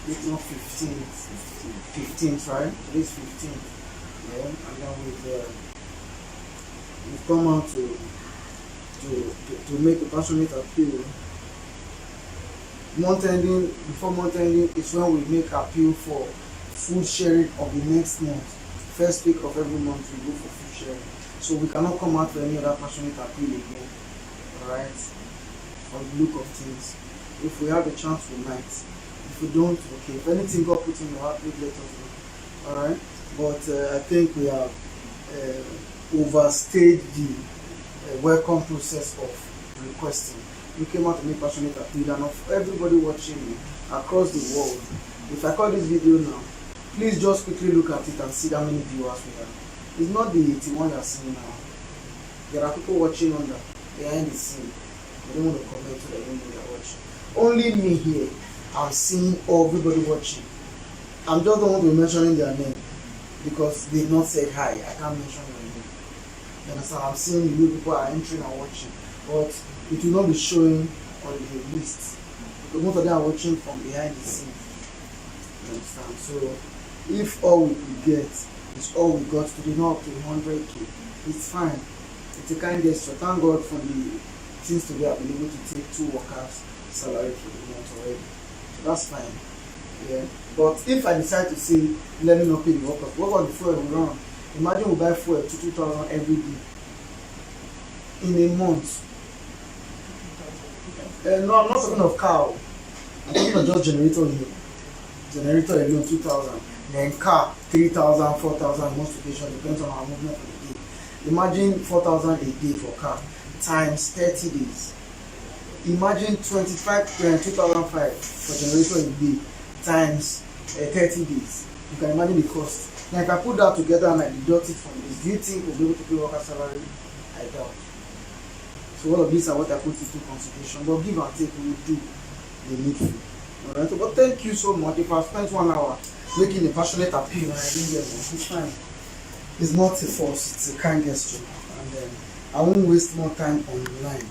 It's not 15th. 15th, right? Today's 15th. Yeah, and then we've come out to make a passionate appeal. Before month ending is when we make appeal for food sharing of the next month. First week of every month we go for food sharing. So we cannot come out for any other passionate appeal again. Alright? on the look of things. If we have a chance, we might. If we don't, okay. If anything God puts in your heart, please let us know. Alright? But I think we have overstayed the welcome process of requesting. You came out to make passionate appeal, and of everybody watching me across the world. If I call this video now, please just quickly look at it and see how many viewers we have. It's not the 81 you are seeing now. There are people watching on the behind the scene. They don't want to comment so they don't know they're watching. Only me here, I'm seeing everybody watching. I'm just don't want to be mentioning their name because they've not said hi. I can't mention their name. You understand? I'm seeing you people are entering and watching, but it will not be showing on the list because most of them are watching from behind the scene. You understand? So if all we could get is all we got today, not up to 100K, it's fine. It's a kind gesture. Thank God for the things today I've been able to take 2 workers' salary for the month already. So that's fine. Yeah. But if I decide to say, let me not pay the workers, what about the fuel we run? Imagine we buy fuel to 2,000 every day in a month. No, I'm not talking of car. I'm talking of just generator alone. Generator alone 2,000. Then car 3,000, 4,000 most occasions, depends on our movement for the day. Imagine 4,000 a day for car times 30 days. Imagine 2,005 for generator a day times 30 days. You can imagine the cost. Now if I put that together and I deduct it from this, do you think we'll be able to pay worker salary? I doubt. So all of these are what I put into consideration. But give and take, we will do the needful. Alright, but thank you so much. If I spent 1 hour making a passionate appeal and I didn't get one, it's fine. It's not a force, it's a kind gesture. And I won't waste more time online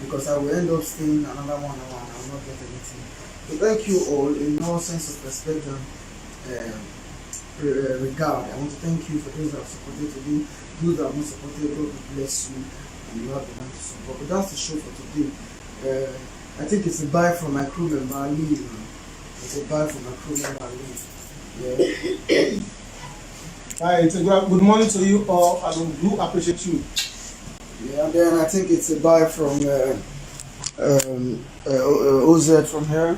because I will end up staying another 1 hour and I will not get anything. So thank you all in all sense of respect and regard. I want to thank you for those that have supported today. Those that have not supported, God bless you and you have the mind to support. But that's the show for today. I think it's a bye from my crew member Ali. It's a bye from my crew member Ali. Yeah. Hi, it's a good morning to you all. I do appreciate you. Yeah, and then I think it's a bye from OZ from here.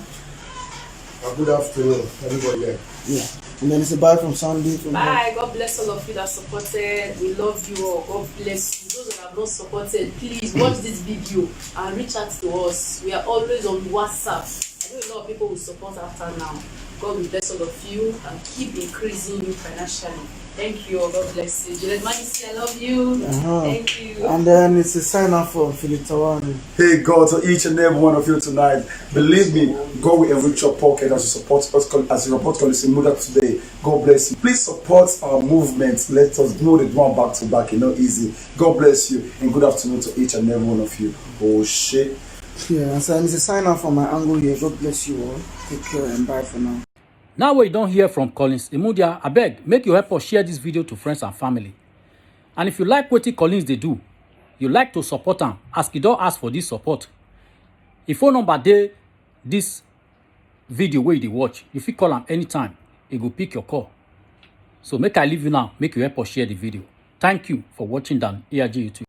Good afternoon, everybody there. Yeah. And then it's a bye from Sandy from Bye. here. God bless all of you that supported. We love you all. God bless you. Those that have not supported, please watch this video and reach out to us. We are always on WhatsApp. I know a lot of people will support after now. God will bless all of you and keep increasing you financially. Thank you. God bless you. Juliet Majesty, I love you. Thank you. And then it's a sign off from Philip Tawani. Hey God, to each and every one of you tonight, believe me, God will enrich your pocket as you support us, as you support Collins Imudia today. God bless you. Please support our movement. Let us know the one back to back, easy. God bless you and good afternoon to each and every one of you. Oh shit. Yeah, so it's a sign off from my angle here. God bless you all. Take care and bye for now. Now we don't hear from Collins Imudia, I beg, make you help us share this video to friends and family. And if you like what Collins they do, you like to support them, as he don't ask for this support. If phone number there, this video where you watch, if you call him anytime, he go pick your call. So make I leave you now, make you help us share the video. Thank you for watching Dan ARG YouTube.